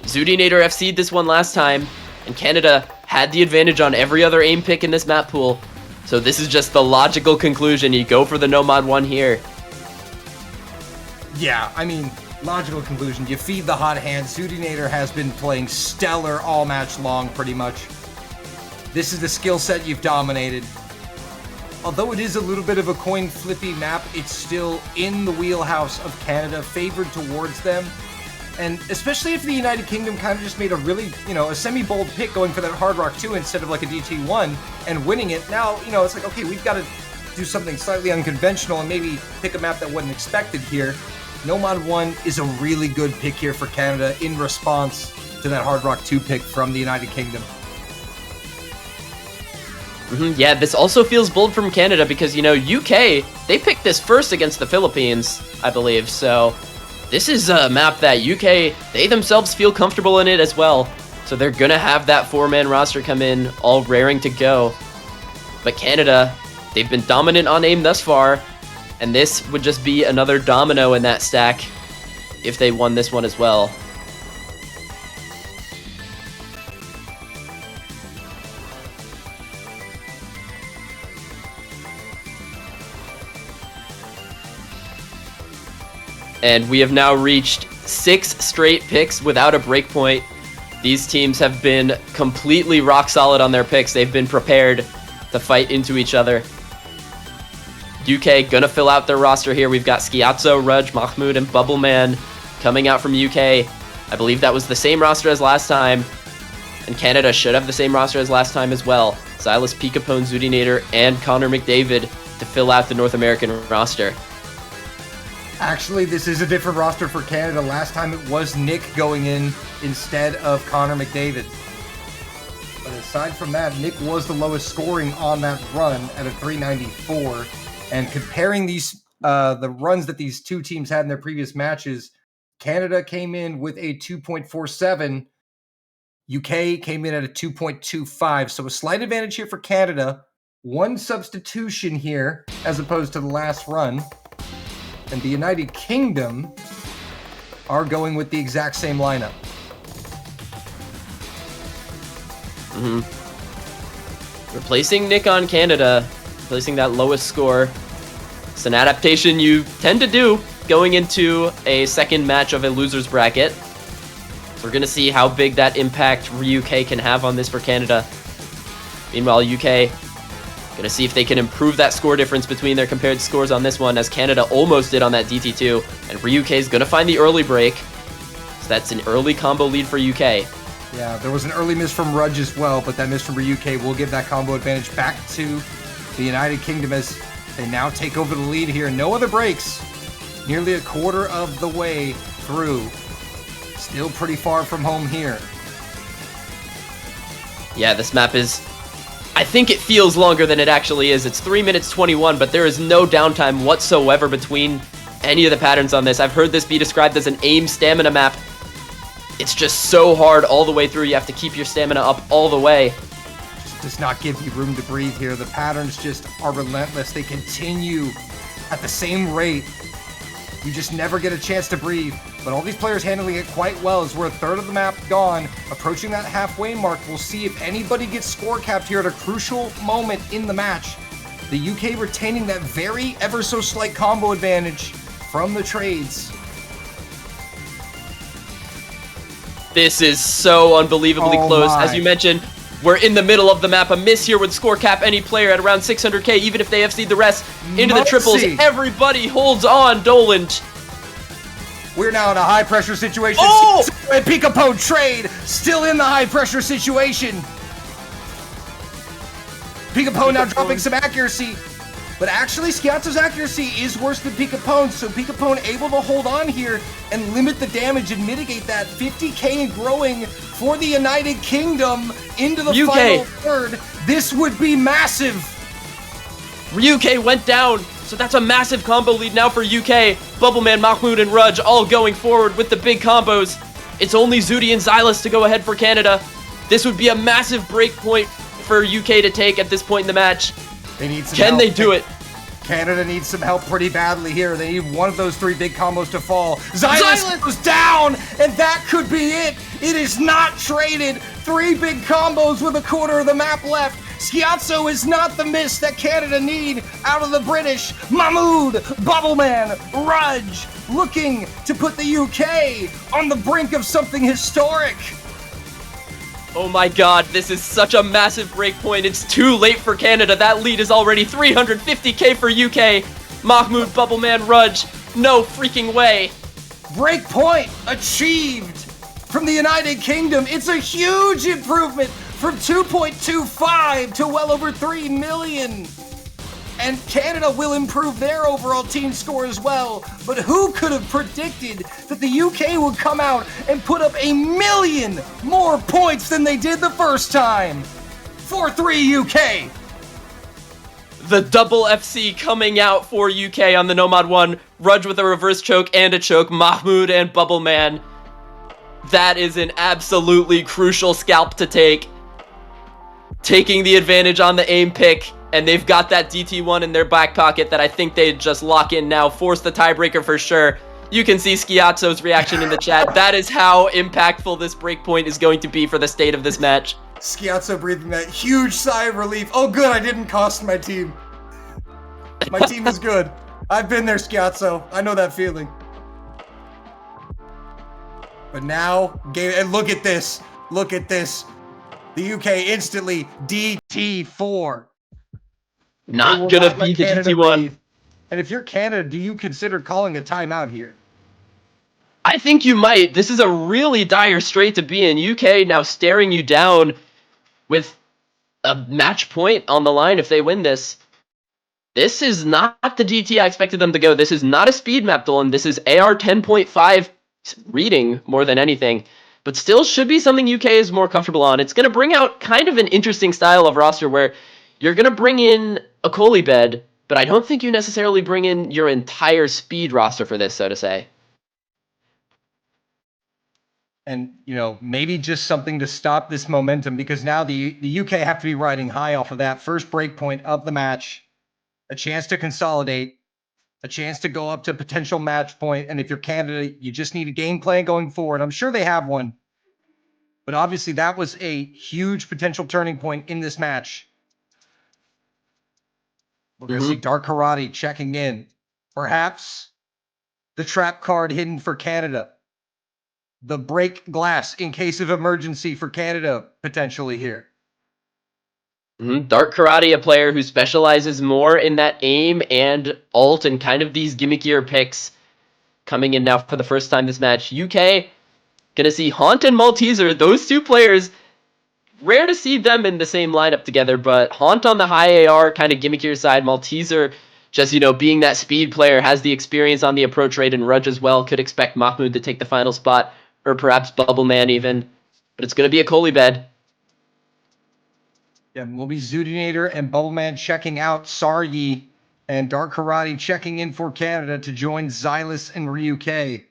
xootynator FC'd this one last time, and Canada had the advantage on every other aim pick in this map pool, so this is just the logical conclusion. You go for the Nomad one here. Yeah, I mean, logical conclusion. You feed the hot hand. xootynator has been playing stellar all match long, pretty much. This is the skill set you've dominated. Although it is a little bit of a coin flippy map, it's still in the wheelhouse of Canada, favored towards them. And especially if the United Kingdom kind of just made a really, a semi-bold pick going for that Hard Rock 2 instead of like a DT1 and winning it. Now, it's like, okay, we've got to do something slightly unconventional and maybe pick a map that wasn't expected here. Nomad 1 is a really good pick here for Canada in response to that Hard Rock 2 pick from the United Kingdom. Yeah, this also feels bold from Canada because, UK, they picked this first against the Philippines, I believe. So this is a map that UK, they themselves feel comfortable in it as well. So they're going to have that 4-man roster come in, all raring to go. But Canada, they've been dominant on aim thus far. And this would just be another domino in that stack if they won this one as well. And we have now reached 6 straight picks without a breakpoint. These teams have been completely rock solid on their picks. They've been prepared to fight into each other. UK gonna fill out their roster here. We've got skihuahua, rudj, Mahmood, and Bubbleman coming out from UK. I believe that was the same roster as last time. And Canada should have the same roster as last time as well. Zylice, PikaPwn, xootynator, and Connor McDavid to fill out the North American roster. Actually, this is a different roster for Canada. Last time it was Nick going in instead of Connor McDavid. But aside from that, Nick was the lowest scoring on that run at a 394. And comparing these the runs that these two teams had in their previous matches, Canada came in with a 2.47. UK came in at a 2.25. So a slight advantage here for Canada. One substitution here as opposed to the last run. And the United Kingdom are going with the exact same lineup. Replacing Nick on Canada, replacing that lowest score. It's an adaptation you tend to do going into a second match of a loser's bracket. So we're going to see how big that impact RyuK can have on this for Canada. Meanwhile, UK going to see if they can improve that score difference between their compared scores on this one, as Canada almost did on that DT2. And RyuK is going to find the early break. So that's an early combo lead for UK. Yeah, there was an early miss from rudj as well, but that miss from RyuK will give that combo advantage back to the United Kingdom as they now take over the lead here. No other breaks. Nearly a quarter of the way through. Still pretty far from home here. Yeah, this map is... I think it feels longer than it actually is. It's 3 minutes 21, but there is no downtime whatsoever between any of the patterns on this. I've heard this be described as an aim stamina map. It's just so hard all the way through. You have to keep your stamina up all the way. Just does not give you room to breathe here. The patterns just are relentless. They continue at the same rate. You just never get a chance to breathe. But all these players handling it quite well as we're a third of the map gone. Approaching that halfway mark. We'll see if anybody gets score capped here at a crucial moment in the match. The UK retaining that very ever so slight combo advantage from the trades. This is so unbelievably close. As you mentioned, we're in the middle of the map. A miss here would score cap any player at around 600k, even if they FC'd the rest into the triples. Everybody holds on, Doland. We're now in a high-pressure situation. Oh! And PikaPwn trade, still in the high-pressure situation. PikaPwn now dropping some accuracy. But actually, skihuahua's accuracy is worse than PikaPwn, so PikaPwn able to hold on here and limit the damage and mitigate that. 50k and growing for the United Kingdom into the final third. This would be massive. RyuK went down, so that's a massive combo lead now for UK. Bubbleman, Mahmood, and rudj all going forward with the big combos. It's only Xooty and Zylice to go ahead for Canada. This would be a massive break point for UK to take at this point in the match. They need some Can help. they do it? Canada needs some help pretty badly here. They need one of those three big combos to fall. Zylice goes down, and that could be it. It is not traded. Three big combos with a quarter of the map left. skihuahua is not the miss that Canada need out of the British. Mahmood, Bubbleman, rudj looking to put the UK on the brink of something historic. Oh my god, this is such a massive break point. It's too late for Canada. That lead is already 350k for UK. Mahmood, Bubbleman, rudj. No freaking way. Break point achieved from the United Kingdom. It's a huge improvement from 2.25 to well over 3 million. And Canada will improve their overall team score as well. But who could have predicted that the UK would come out and put up 1 million more points than they did the first time? 4-3 UK. The double FC coming out for UK on the Nomad 1. rudj with a reverse choke and a choke. Mahmood and Bubbleman. That is an absolutely crucial scalp to take. Taking the advantage on the aim pick. And they've got that DT1 in their back pocket that I think they'd just lock in now. Force the tiebreaker for sure. You can see skihuahua's reaction in the chat. That is how impactful this breakpoint is going to be for the state of this match. skihuahua breathing that huge sigh of relief. Oh good, I didn't cost my team. My team is good. I've been there, skihuahua. I know that feeling. But now, and look at this. Look at this. The UK instantly DT4. Not gonna be the DT1. And if you're Canada, do you consider calling a timeout here? I think you might. This is a really dire strait to be in. UK now staring you down with a match point on the line if they win this. This is not the DT I expected them to go. This is not a speed map, Dolan. This is AR 10.5 reading more than anything. but still should be something UK is more comfortable on. It's going to bring out kind of an interesting style of roster where you're going to bring in a Kolibed, but I don't think you necessarily bring in your entire speed roster for this, so to say. And, you know, maybe just something to stop this momentum, because now the UK have to be riding high off of that first break point of the match. A chance to consolidate, a chance to go up to potential match point. And if you're Canada, you just need a game plan going forward. I'm sure they have one. But obviously that was a huge potential turning point in this match. We're going to see DarkKarate checking in. Perhaps the trap card hidden for Canada. The break glass in case of emergency for Canada, potentially here. DarkKarate, a player who specializes more in that aim and ult and kind of these gimmickier picks, coming in now for the first time this match. UK, gonna see HAUNTE and MALTESER, those two players. Rare to see them in the same lineup together, but HAUNTE on the high AR, kind of gimmickier side. MALTESER, just, you know, being that speed player, has the experience on the approach rate, and rudj as well. Could expect Mahmood to take the final spot, or perhaps Bubbleman even. But it's going to be a Kolibed. Yeah, will be xootynator and Bubbleman checking out. Saryi and DarkKarate checking in for Canada to join Zylice and RyuK.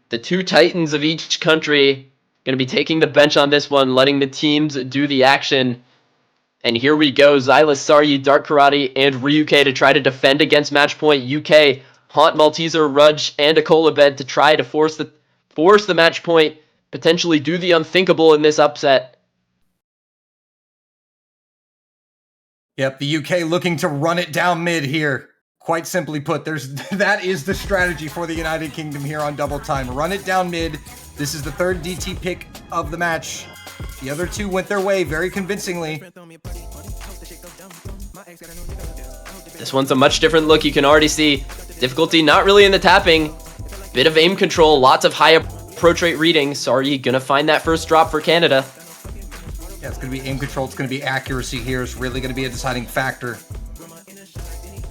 The two titans of each country going to be taking the bench on this one, letting the teams do the action. And here we go, Zylice, Saryi, DarkKarate, and RyuK to try to defend against match point. UK, HAUNTE, MALTESER, rudj, and a Kolibed to try to force the match point, potentially do the unthinkable in this upset. Yep, the UK looking to run it down mid here. Quite simply put, that is the strategy for the United Kingdom here on Double Time. Run it down mid. This is the third DT pick of the match. The other two went their way very convincingly. This one's a much different look. You can already see difficulty not really in the tapping. Bit of aim control, lots of high approach rate reading. Saryi gonna find that first drop for Canada. Yeah, it's gonna be aim control. It's gonna be accuracy here. It's really gonna be a deciding factor.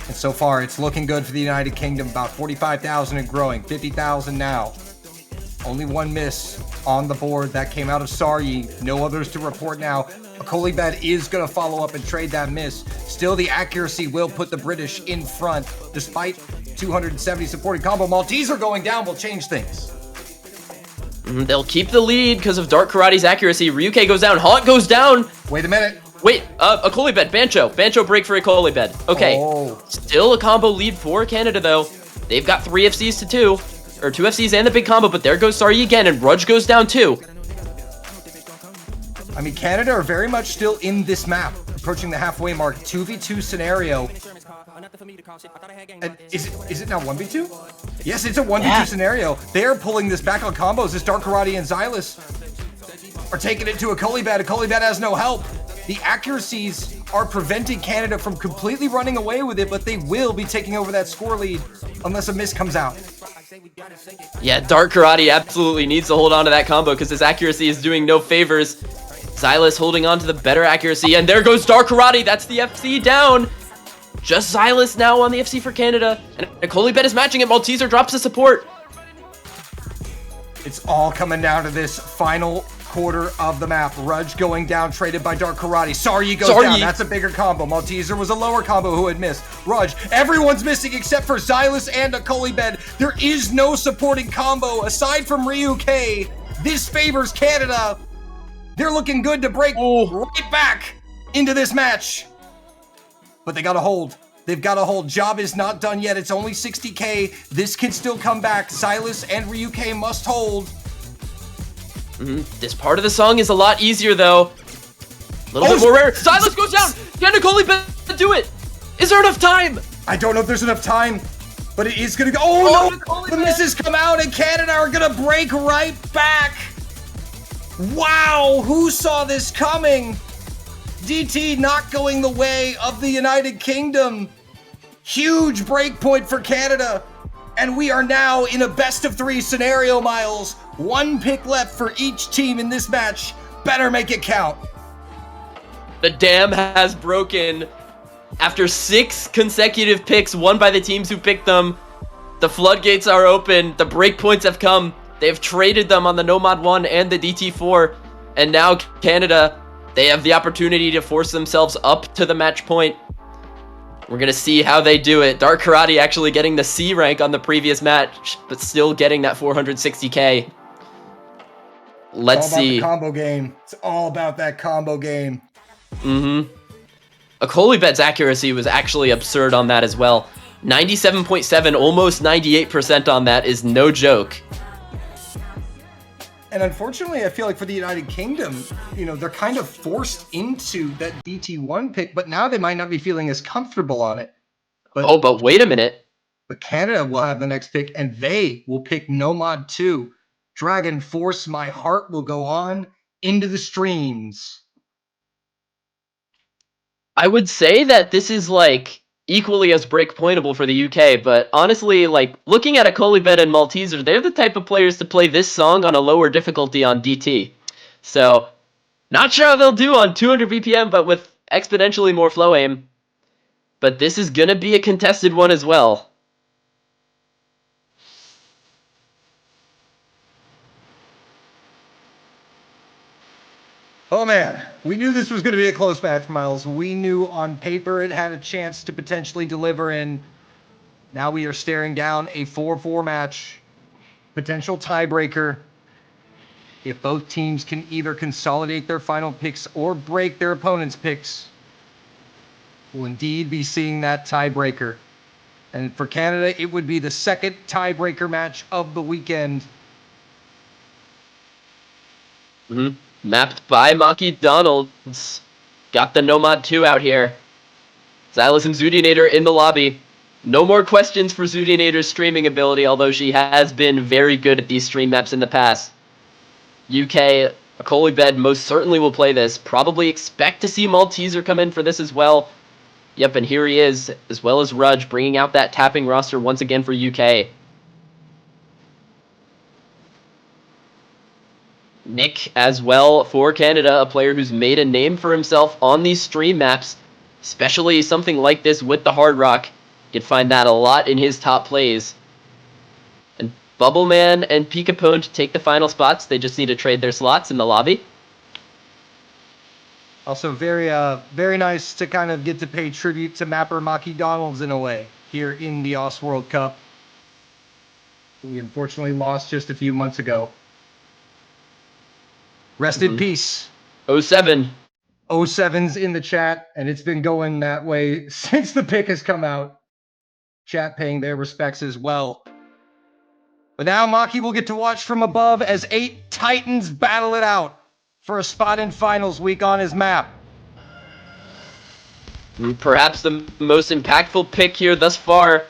And so far, it's looking good for the United Kingdom. About 45,000 and growing. 50,000 now. Only one miss on the board. That came out of Saryi. No others to report now. A Kolibed is going to follow up and trade that miss. Still, the accuracy will put the British in front. Despite 270 supporting combo, MALTESER going down will change things. They'll keep the lead because of DarkKarate's accuracy. RyuK goes down. HAUNTE goes down. Wait a minute. Wait, a Kolibed. Bancho break for a Kolibed. Okay. Oh. Still a combo lead for Canada, though. They've got 3 FCs to 2. Or 2 FCs and the big combo, but there goes Saryi again, and rudj goes down too. I mean, Canada are very much still in this map, approaching the halfway mark. 2v2 scenario. And is it now 1v2? Yes, it's a 1v2 scenario. They are pulling this back on combos as DarkKarate and Zylice are taking it to a Kolibed. A Kolibed has no help. The accuracies are preventing Canada from completely running away with it, but they will be taking over that score lead unless a miss comes out. Yeah, DarkKarate absolutely needs to hold on to that combo because his accuracy is doing no favors. Zylice holding on to the better accuracy, and there goes DarkKarate. That's the FC down. Just Zylice now on the FC for Canada, and a Kolibed is matching it. MALTESER drops the support. It's all coming down to this final quarter of the map. rudj going down, traded by DarkKarate. Saryi goes down. That's a bigger combo. MALTESER was a lower combo who had missed. rudj, everyone's missing except for Zylice and a Kolibed. There is no supporting combo aside from RyuK. This favors Canada. They're looking good to break right back into this match. But they gotta hold. They've got to hold. Job is not done yet. It's only 60k. This can still come back. Zylice and RyuK must hold. This part of the song is a lot easier, though. A little bit more rare. Zylice goes down. Can a Kolibed do it? Is there enough time? I don't know if there's enough time, but it is going to go. Oh, no. The misses come out, and Canada are going to break right back. Wow. Who saw this coming? DT not going the way of the United Kingdom. Huge break point for Canada. And we are now in a best-of-3 scenario, Miles. 1 pick left for each team in this match. Better make it count. The dam has broken. After 6 consecutive picks won by the teams who picked them, The floodgates are open. The breakpoints have come. They've traded them on the Nomad 1 and the DT4. And now Canada, they have the opportunity to force themselves up to the match point. We're going to see how they do it. DarkKarate actually getting the C rank on the previous match, but still getting that 460k. Let's see. It's all about the combo game. It's all about that combo game. Akolibet's accuracy was actually absurd on that as well. 97.7, almost 98% on that is no joke. And unfortunately, I feel like for the United Kingdom, you know, they're kind of forced into that DT1 pick, but now they might not be feeling as comfortable on it. But wait a minute. But Canada will have the next pick, and they will pick Nomad 2. Dragon Force, My Heart will go on into the streams. I would say that this is, like, equally as breakpointable for the UK, but honestly, like, looking at Akolibet and MALTESER, they're the type of players to play this song on a lower difficulty on DT. So, not sure how they'll do on 200 BPM, but with exponentially more flow aim. But this is gonna be a contested one as well. Oh man, we knew this was going to be a close match, Miles. We knew on paper it had a chance to potentially deliver, and now we are staring down a 4-4 match. Potential tiebreaker. If both teams can either consolidate their final picks or break their opponent's picks, we'll indeed be seeing that tiebreaker. And for Canada, it would be the second tiebreaker match of the weekend. Mapped by Maki Donalds. Got the Nomad 2 out here. Zylice and xootynator in the lobby. No more questions for xootynator's streaming ability, although she has been very good at these stream maps in the past. UK, Akolibet most certainly will play this. Probably expect to see MALTESER come in for this as well. Yep, and here he is, as well as rudj, bringing out that tapping roster once again for UK. Nick as well for Canada, a player who's made a name for himself on these stream maps, especially something like this with the hard rock. You'd find that a lot in his top plays. And Bubbleman and PikaPwn to take the final spots. They just need to trade their slots in the lobby. Also very nice to kind of get to pay tribute to mapper Maki Donalds in a way here in the OS World Cup. We unfortunately lost just a few months ago. Rest in peace. 07. 07's in the chat, and it's been going that way since the pick has come out. Chat paying their respects as well. But now Maki will get to watch from above as 8 Titans battle it out for a spot in finals week on his map. Perhaps the most impactful pick here thus far.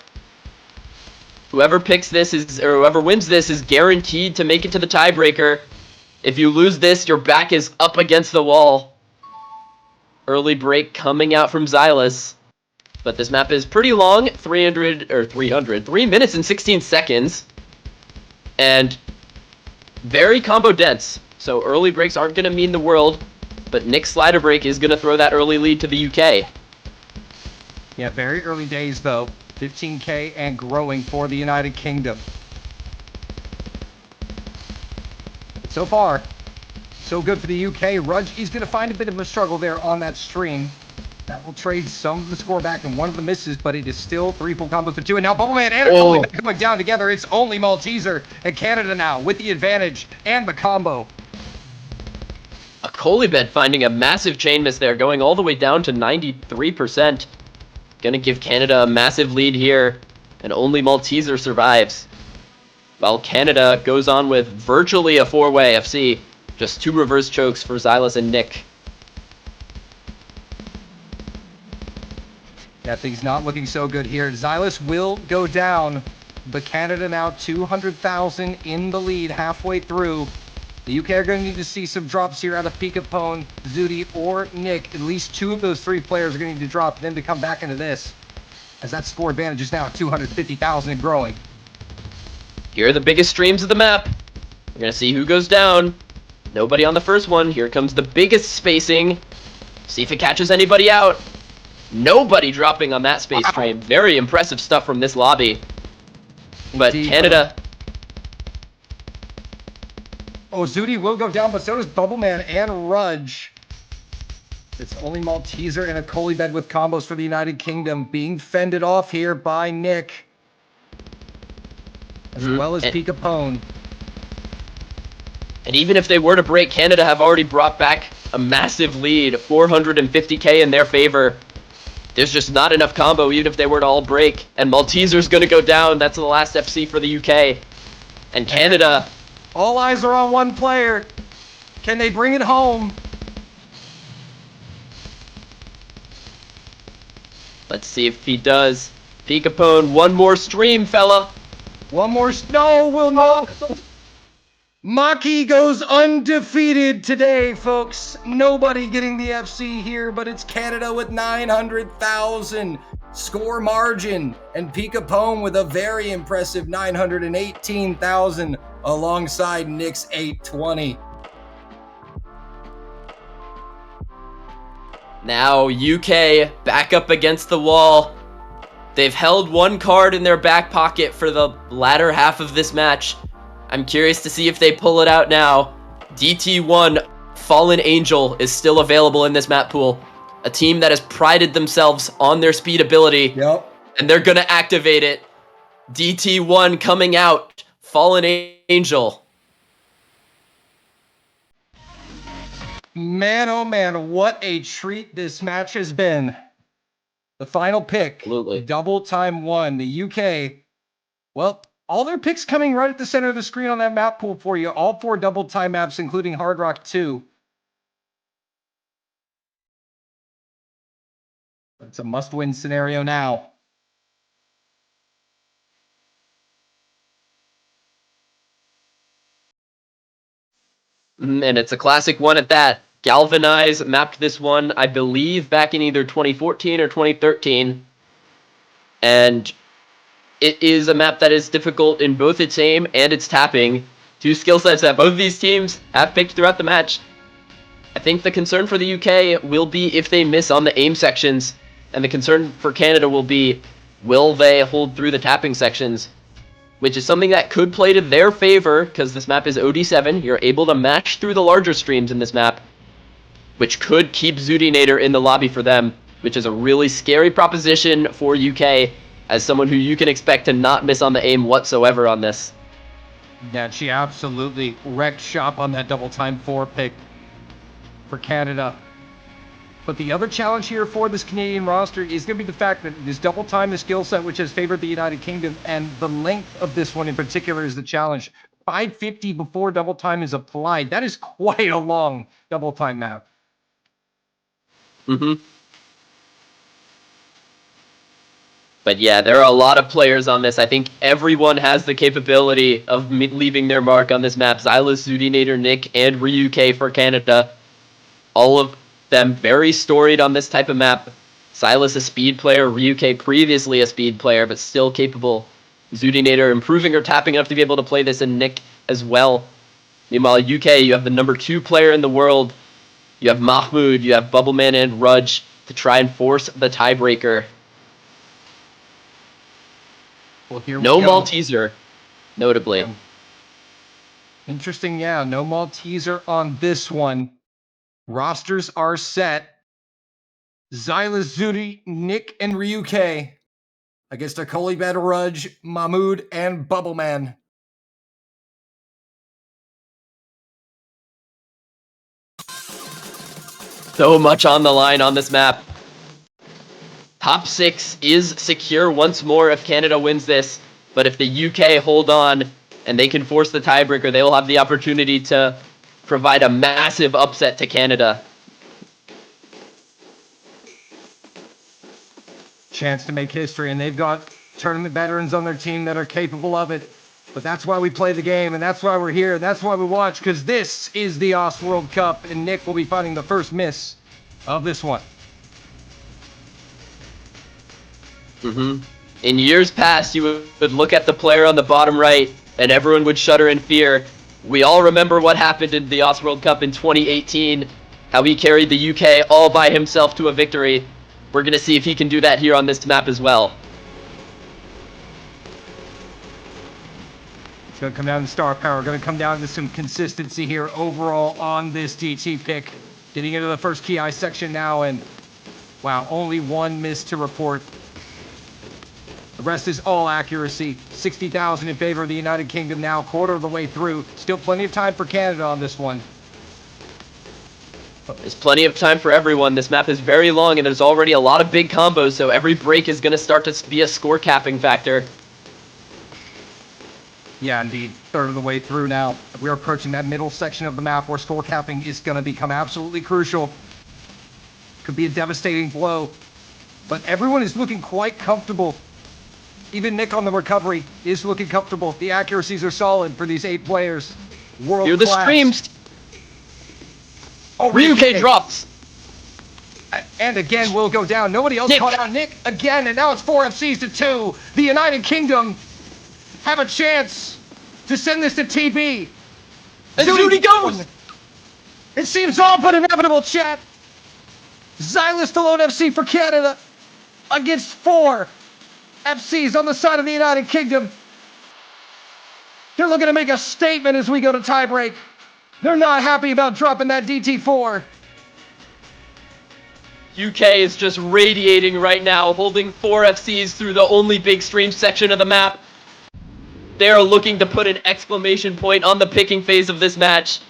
Whoever picks this or whoever wins this is guaranteed to make it to the tiebreaker. If you lose this, your back is up against the wall. Early break coming out from Zylice. But this map is pretty long, 3 minutes and 16 seconds. And very combo dense. So early breaks aren't going to mean the world. But Nick's slider break is going to throw that early lead to the UK. Yeah, very early days though. 15k and growing for the United Kingdom. So far, so good for the UK. rudj, he's going to find a bit of a struggle there on that stream. That will trade some of the score back, and one of the misses, but it is still 3 full combos for 2. And now Bubbleman and Akolibet coming down together. It's only MALTESER and Canada now with the advantage and the combo. Akolibet finding a massive chain miss there, going all the way down to 93%. Gonna give Canada a massive lead here, and only MALTESER survives. While Canada goes on with virtually a 4-way FC. Just 2 reverse chokes for Zylice and Nick. Yeah, things not looking so good here. Zylice will go down, but Canada now 200,000 in the lead halfway through. The UK are going to need to see some drops here out of PikaPwn, xooty, or Nick. At least 2 of those 3 players are going to need to drop them to come back into this, as that score advantage is now 250,000 and growing. Here are the biggest streams of the map. We're going to see who goes down. Nobody on the first one. Here comes the biggest spacing. See if it catches anybody out. Nobody dropping on that space frame. Very impressive stuff from this lobby. But Indeed, Canada... Oh, Zooty will go down, but so does Bubbleman and rudj. It's only Malteser and a Colibed with combos for the United Kingdom being fended off here by Nick. As well as PikaPwn. And even if they were to break, Canada have already brought back a massive lead, 450k in their favor. There's just not enough combo even if they were to all break. And Malteser's going to go down. That's the last FC for the UK. And Canada... All eyes are on one player. Can they bring it home? Let's see if he does. PikaPwn, one more stream, fella. One more... No, will not. Maki goes undefeated today, folks. Nobody getting the FC here, but it's Canada with 900,000 score margin, and PikaPwn with a very impressive 918,000 alongside Nick's 820. Now UK back up against the wall. They've held one card in their back pocket for the latter half of this match. I'm curious to see if they pull it out now. DT1 Fallen Angel is still available in this map pool. A team that has prided themselves on their speed ability. Yep. And they're going to activate it. DT1 coming out. Fallen Angel. Man, oh man, what a treat this match has been. The final pick. Absolutely. Double time one. The UK. Well, all their picks coming right at the center of the screen on that map pool for you. All 4 double time maps, including Hard Rock 2. It's a must-win scenario now. And it's a classic one at that. Galvanize mapped this one, I believe, back in either 2014 or 2013. And it is a map that is difficult in both its aim and its tapping. 2 skill sets that both of these teams have picked throughout the match. I think the concern for the UK will be if they miss on the aim sections. And the concern for Canada will be, will they hold through the tapping sections? Which is something that could play to their favor, because this map is OD7. You're able to match through the larger streams in this map, which could keep xootynator in the lobby for them, which is a really scary proposition for UK, as someone who you can expect to not miss on the aim whatsoever on this. Yeah, she absolutely wrecked shop on that double time 4 pick for Canada. But the other challenge here for this Canadian roster is going to be the fact that this double time, the skill set, which has favored the United Kingdom, and the length of this one in particular is the challenge. 550 before double time is applied. That is quite a long double time map. But yeah, there are a lot of players on this. I think everyone has the capability of leaving their mark on this map. Zylice, xootynator, Nick, and RyuK for Canada. All of them very storied on this type of map. Zylice a speed player, RyuK previously a speed player, but still capable. xootynator improving or tapping enough to be able to play this, and Nick as well. Meanwhile, UK, you have the number 2 player in the world. You have Mahmood, you have Bubbleman and rudj to try and force the tiebreaker. Well, here no we go. Malteser, notably. Interesting, yeah. No Malteser on this one. Rosters are set. Zylice, Zooty, Nick, and RyuK against a Colibed, rudj, Mahmood, and Bubbleman. So much on the line on this map. Top 6 is secure once more if Canada wins this, but if the UK hold on and they can force the tiebreaker, they will have the opportunity to provide a massive upset to Canada. Chance to make history, and they've got tournament veterans on their team that are capable of it. But that's why we play the game, and that's why we're here, and that's why we watch, because this is the OS World Cup, and Nick will be finding the first miss of this one. In years past, you would look at the player on the bottom right, and everyone would shudder in fear. We all remember what happened in the OS World Cup in 2018, how he carried the UK all by himself to a victory. We're going to see if he can do that here on this map as well. going to come down to star power. Going to come down to some consistency here overall on this DT pick. Getting into the first Ki section now, and wow, only one miss to report. The rest is all accuracy. 60,000 in favor of the United Kingdom now, quarter of the way through. Still plenty of time for Canada on this one. There's plenty of time for everyone. This map is very long, and there's already a lot of big combos, so every break is going to start to be a score capping factor. Yeah, indeed. Third of the way through now. We're approaching that middle section of the map where score capping is going to become absolutely crucial. Could be a devastating blow. But everyone is looking quite comfortable. Even Nick on the recovery is looking comfortable. The accuracies are solid for these 8 players. World Hear the class. screams. Oh, RyuK drops. And again, will go down. Nobody else caught out Nick again, and now it's 4 FCs to 2. The United Kingdom have a chance to send this to TB. And Zooty goes! It seems all but inevitable, chat. Zylice to lone FC for Canada against 4 FCs on the side of the United Kingdom. They're looking to make a statement as we go to tiebreak. They're not happy about dropping that DT4. UK is just radiating right now, holding 4 FCs through the only big stream section of the map. They are looking to put an exclamation point on the picking phase of this match.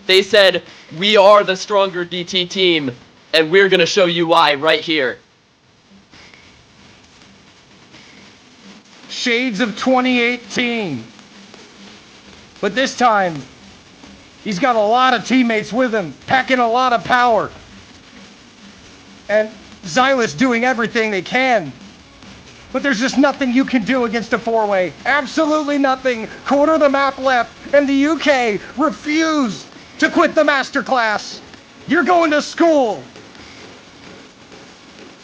They said, "We are the stronger DT team, and we're going to show you why right here." Shades of 2018. But this time, he's got a lot of teammates with him, packing a lot of power. And Zylice doing everything they can. But there's just nothing you can do against a 4-way. Absolutely nothing. Quarter of the map left, and the UK refuse to quit the masterclass. You're going to school.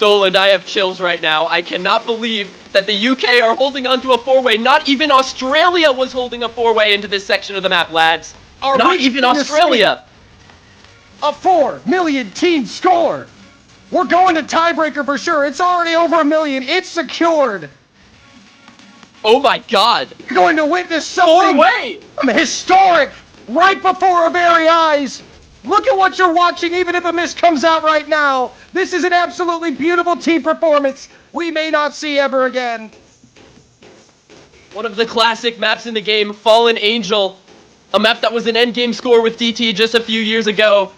Doland, I have chills right now. I cannot believe that the UK are holding onto a 4-way. Not even Australia was holding a 4-way into this section of the map, lads. Not even Australia. A 4 million team score. We're going to tiebreaker for sure. It's already over 1 million. It's secured. Oh my god. You're going to witness something historic right before our very eyes. Look at what you're watching, even if a miss comes out right now. This is an absolutely beautiful team performance we may not see ever again. One of the classic maps in the game, Fallen Angel. A map that was an endgame score with DT just a few years ago.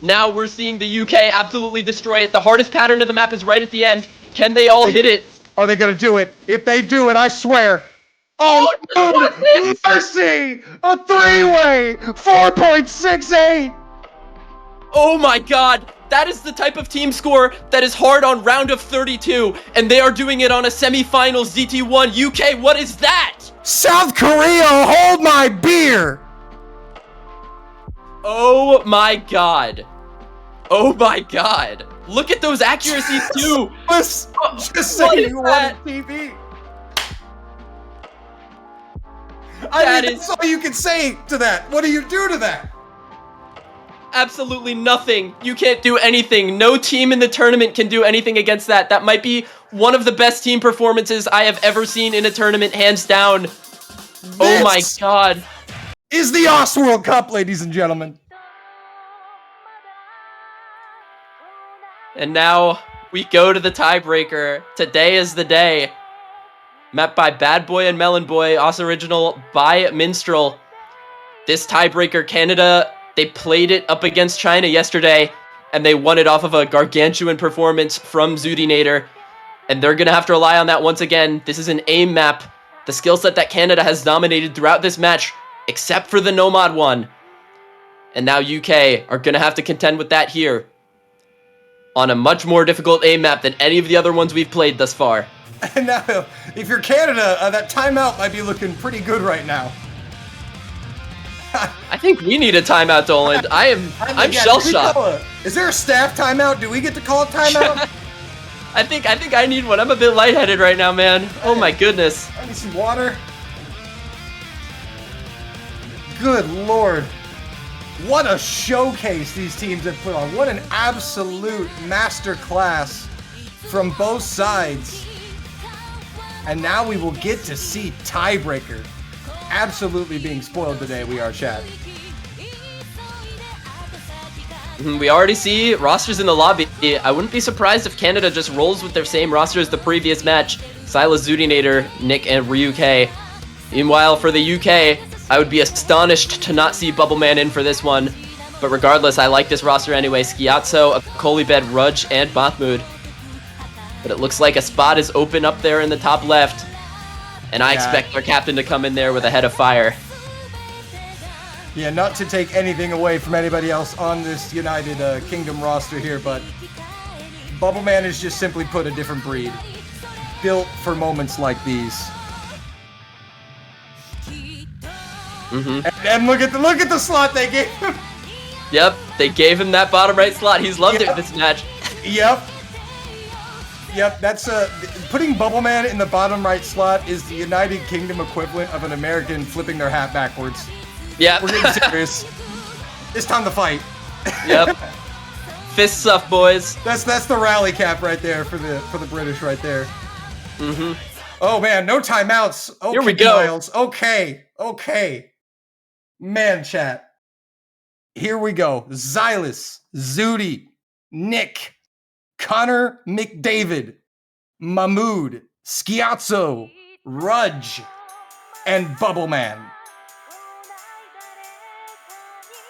Now we're seeing the UK absolutely destroy it. The hardest pattern of the map is right at the end. Can they all hit it? Are they going to do it? If they do it, I swear. Oh, mercy! A 3-way! 4.68! Oh my god! That is the type of team score that is hard on round of 32, and they are doing it on a semifinals DT1. UK, what is that? South Korea, hold my beer! Oh my god. Oh my god. Look at those accuracies too. Just say you want TV. That's all you can say to that. What do you do to that? Absolutely nothing. You can't do anything. No team in the tournament can do anything against that. That might be one of the best team performances I have ever seen in a tournament, hands down. Oh my god. Is the OS World Cup, ladies and gentlemen. And now we go to the tiebreaker. Today is the day. Map by Bad Boy and Melon Boy, OS original by Minstrel. This tiebreaker, Canada, they played it up against China yesterday, and they won it off of a gargantuan performance from xootynator. And they're going to have to rely on that once again. This is an aim map, the skill set that Canada has dominated throughout this match, except for the Nomad one. And now UK are going to have to contend with that here, on a much more difficult aim map than any of the other ones we've played thus far. And now, if you're Canada, that timeout might be looking pretty good right now. I think we need a timeout, Doland. I'm shell-shocked. Is there a staff timeout? Do we get to call a timeout? I think I need one. I'm a bit lightheaded right now, man. Oh my goodness. I need some water. Good lord. What a showcase these teams have put on. What an absolute masterclass from both sides. And now we will get to see tiebreaker. absolutely being spoiled today, we are, chat. We already see rosters in the lobby. I wouldn't be surprised if Canada just rolls with their same roster as the previous match. Zylice, xootynator, Nick, and RyuK. Meanwhile, for the UK, I would be astonished to not see Bubbleman in for this one. But regardless, I like this roster anyway. skihuahua, Kolibed, rudj, and Mahmood. But it looks like a spot is open up there in the top left. And I expect their captain to come in there with a head of fire. Yeah, not to take anything away from anybody else on this United Kingdom roster here, but Bubbleman is just simply put a different breed. Built for moments like these. And look at the slot they gave him. Yep, they gave him that bottom right slot. He's loved it this match. Yep, that's putting Bubbleman in the bottom right slot is the United Kingdom equivalent of an American flipping their hat backwards. Yeah, we're getting serious. It's time to fight. Yep. Fists up, boys. That's the rally cap right there for the British right there. Oh man, no timeouts. Okay, here we go. Miles. Okay. Man, chat. Here we go. Zylice, Zooty, Nick, Connor McDavid, Mahmood, skihuahua, rudj, and Bubbleman.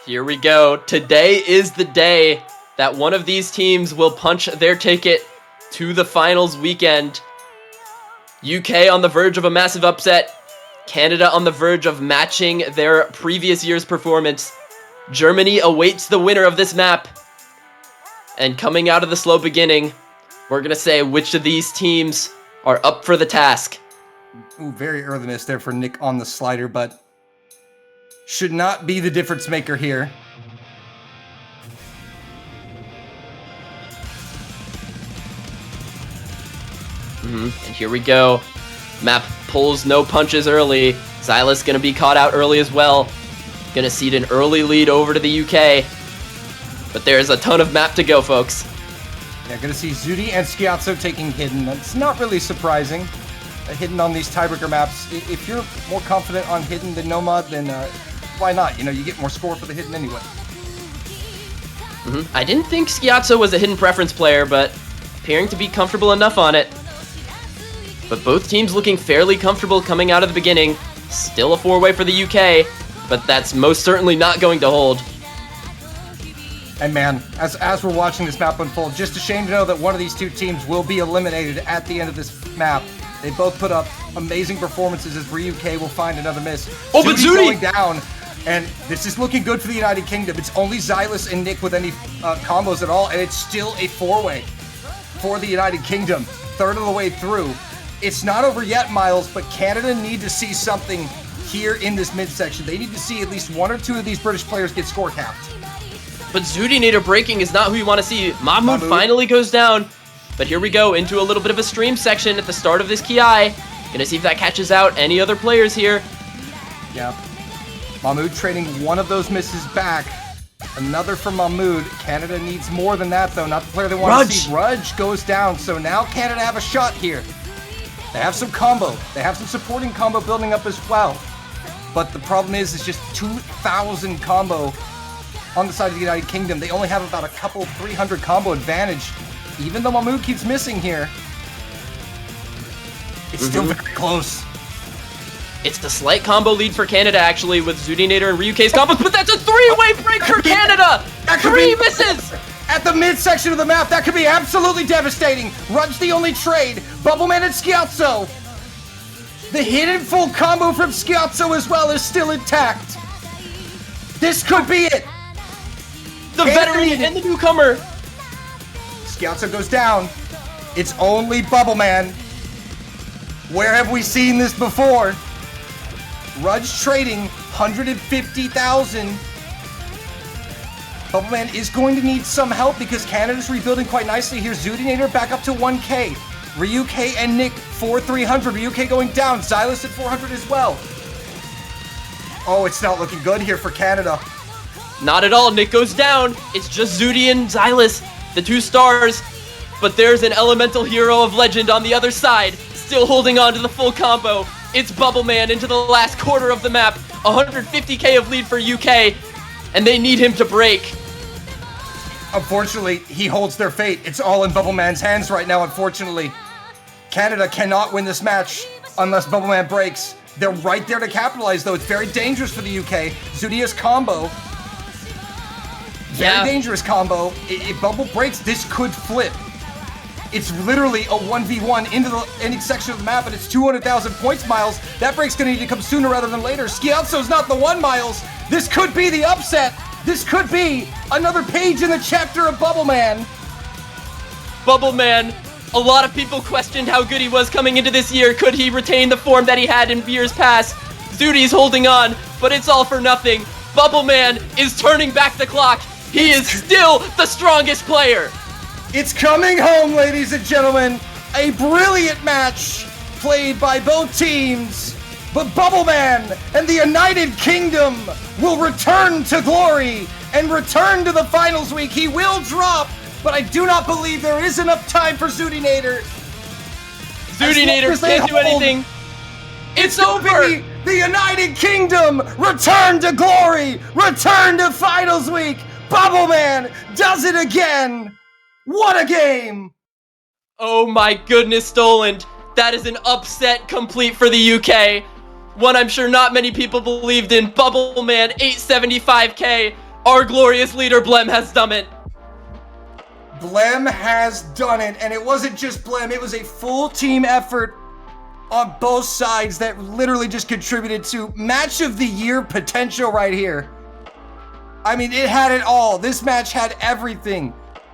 Here we go. Today is the day that one of these teams will punch their ticket to the finals weekend. UK on the verge of a massive upset. Canada on the verge of matching their previous year's performance. Germany awaits the winner of this map. And coming out of the slow beginning, we're going to say which of these teams are up for the task. Ooh, very early miss there for Nick on the slider, but should not be the difference maker here. And here we go. Map pulls no punches early. Zylice gonna be caught out early as well. Gonna cede an early lead over to the UK. But there's a ton of map to go, folks. Yeah, gonna see Zooty and skihuahua taking hidden. That's not really surprising. Hidden on these tiebreaker maps. If you're more confident on hidden than Nomad, then why not? You know, you get more score for the hidden anyway. I didn't think skihuahua was a hidden preference player, but appearing to be comfortable enough on it. But both teams looking fairly comfortable coming out of the beginning. Still a four-way for the UK, but that's most certainly not going to hold. And man, as we're watching this map unfold, just a shame to know that one of these two teams will be eliminated at the end of this map. They both put up amazing performances as RyuK will find another miss. Oh, but Zooty going down, and this is looking good for the United Kingdom. It's only Zylice and Nick with any combos at all, and it's still a four-way for the United Kingdom. Third of the way through. It's not over yet, Miles, but Canada need to see something here in this midsection. They need to see at least one or two of these British players get score capped. But xootynator breaking is not who you want to see. Mahmood finally goes down. But here we go into a little bit of a stream section at the start of this Ki. Gonna see if that catches out any other players here. Yeah. Mahmood trading one of those misses back. Another from Mahmood. Canada needs more than that, though. Not the player they want to see. rudj goes down, so now Canada have a shot here. They have some combo. They have some supporting combo building up as well. But the problem is it's just 2,000 combo on the side of the United Kingdom. They only have about a couple 300 combo advantage. Even though Mahmood keeps missing here, it's still very close. It's the slight combo lead for Canada, actually, with xootynator and RyuK's combos, but that's a three-way break for Canada! Three misses! At the midsection of the map, that could be absolutely devastating. rudj the only trade. Bubbleman and skihuahua. The hidden full combo from skihuahua as well is still intact. This could be it. The veteran and the newcomer. skihuahua goes down. It's only Bubbleman. Where have we seen this before? rudj trading 150,000. Bubbleman is going to need some help because Canada's rebuilding quite nicely here. xootynator back up to 1K. RyuK and Nick 4,300. RyuK going down. Zylice at 400 as well. Oh, it's not looking good here for Canada. Not at all. Nick goes down. It's just Zooty and Zylice, the two stars. But there's an elemental hero of legend on the other side, still holding on to the full combo. It's Bubbleman into the last quarter of the map. 150k of lead for UK, and they need him to break. Unfortunately, he holds their fate. It's all in Bubbleman's hands right now, unfortunately. Canada cannot win this match unless Bubbleman breaks. They're right there to capitalize, though. It's very dangerous for the UK. Zooty's combo. Very dangerous combo. If Bubble breaks, this could flip. It's literally a 1v1 into the any section of the map, and it's 200,000 points, Miles. That break's gonna need to come sooner rather than later. skihuahua's not the one, Miles. This could be the upset. This could be another page in the chapter of Bubbleman. Bubbleman, a lot of people questioned how good he was coming into this year. Could he retain the form that he had in years past? Zooty's holding on, but it's all for nothing. Bubbleman is turning back the clock. He is still the strongest player. It's coming home, ladies and gentlemen. A brilliant match played by both teams. But Bubbleman and the United Kingdom will return to glory and return to the finals week. He will drop, but I do not believe there is enough time for xootynator. xootynator can't do anything. It's over. The United Kingdom return to glory, return to finals week. Bubbleman does it again. What a game! Oh my goodness, Stolen. That is an upset complete for the UK. One I'm sure not many people believed in. Bubbleman, 875k. Our glorious leader, Blem, has done it. Blem has done it, and it wasn't just Blem. It was a full team effort on both sides that literally just contributed to match of the year potential right here. I mean, it had it all. This match had everything.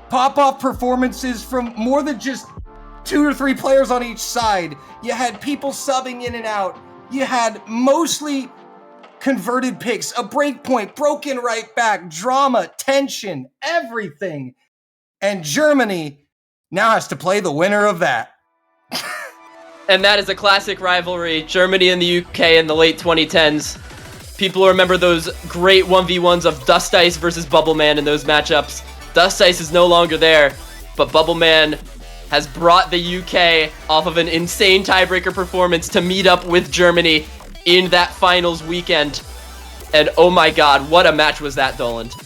Pop-off performances from more than just 2 or 3 players on each side. You had people subbing in and out. You had mostly converted picks, a breakpoint, broken right back, drama, tension, everything. And Germany now has to play the winner of that. And that is a classic rivalry. Germany and the UK in the late 2010s. People remember those great 1v1s of Dust Ice versus Bubbleman in those matchups. Dust Ice is no longer there, but Bubbleman has brought the UK off of an insane tiebreaker performance to meet up with Germany in that finals weekend. And oh my god, what a match was that, Dolan.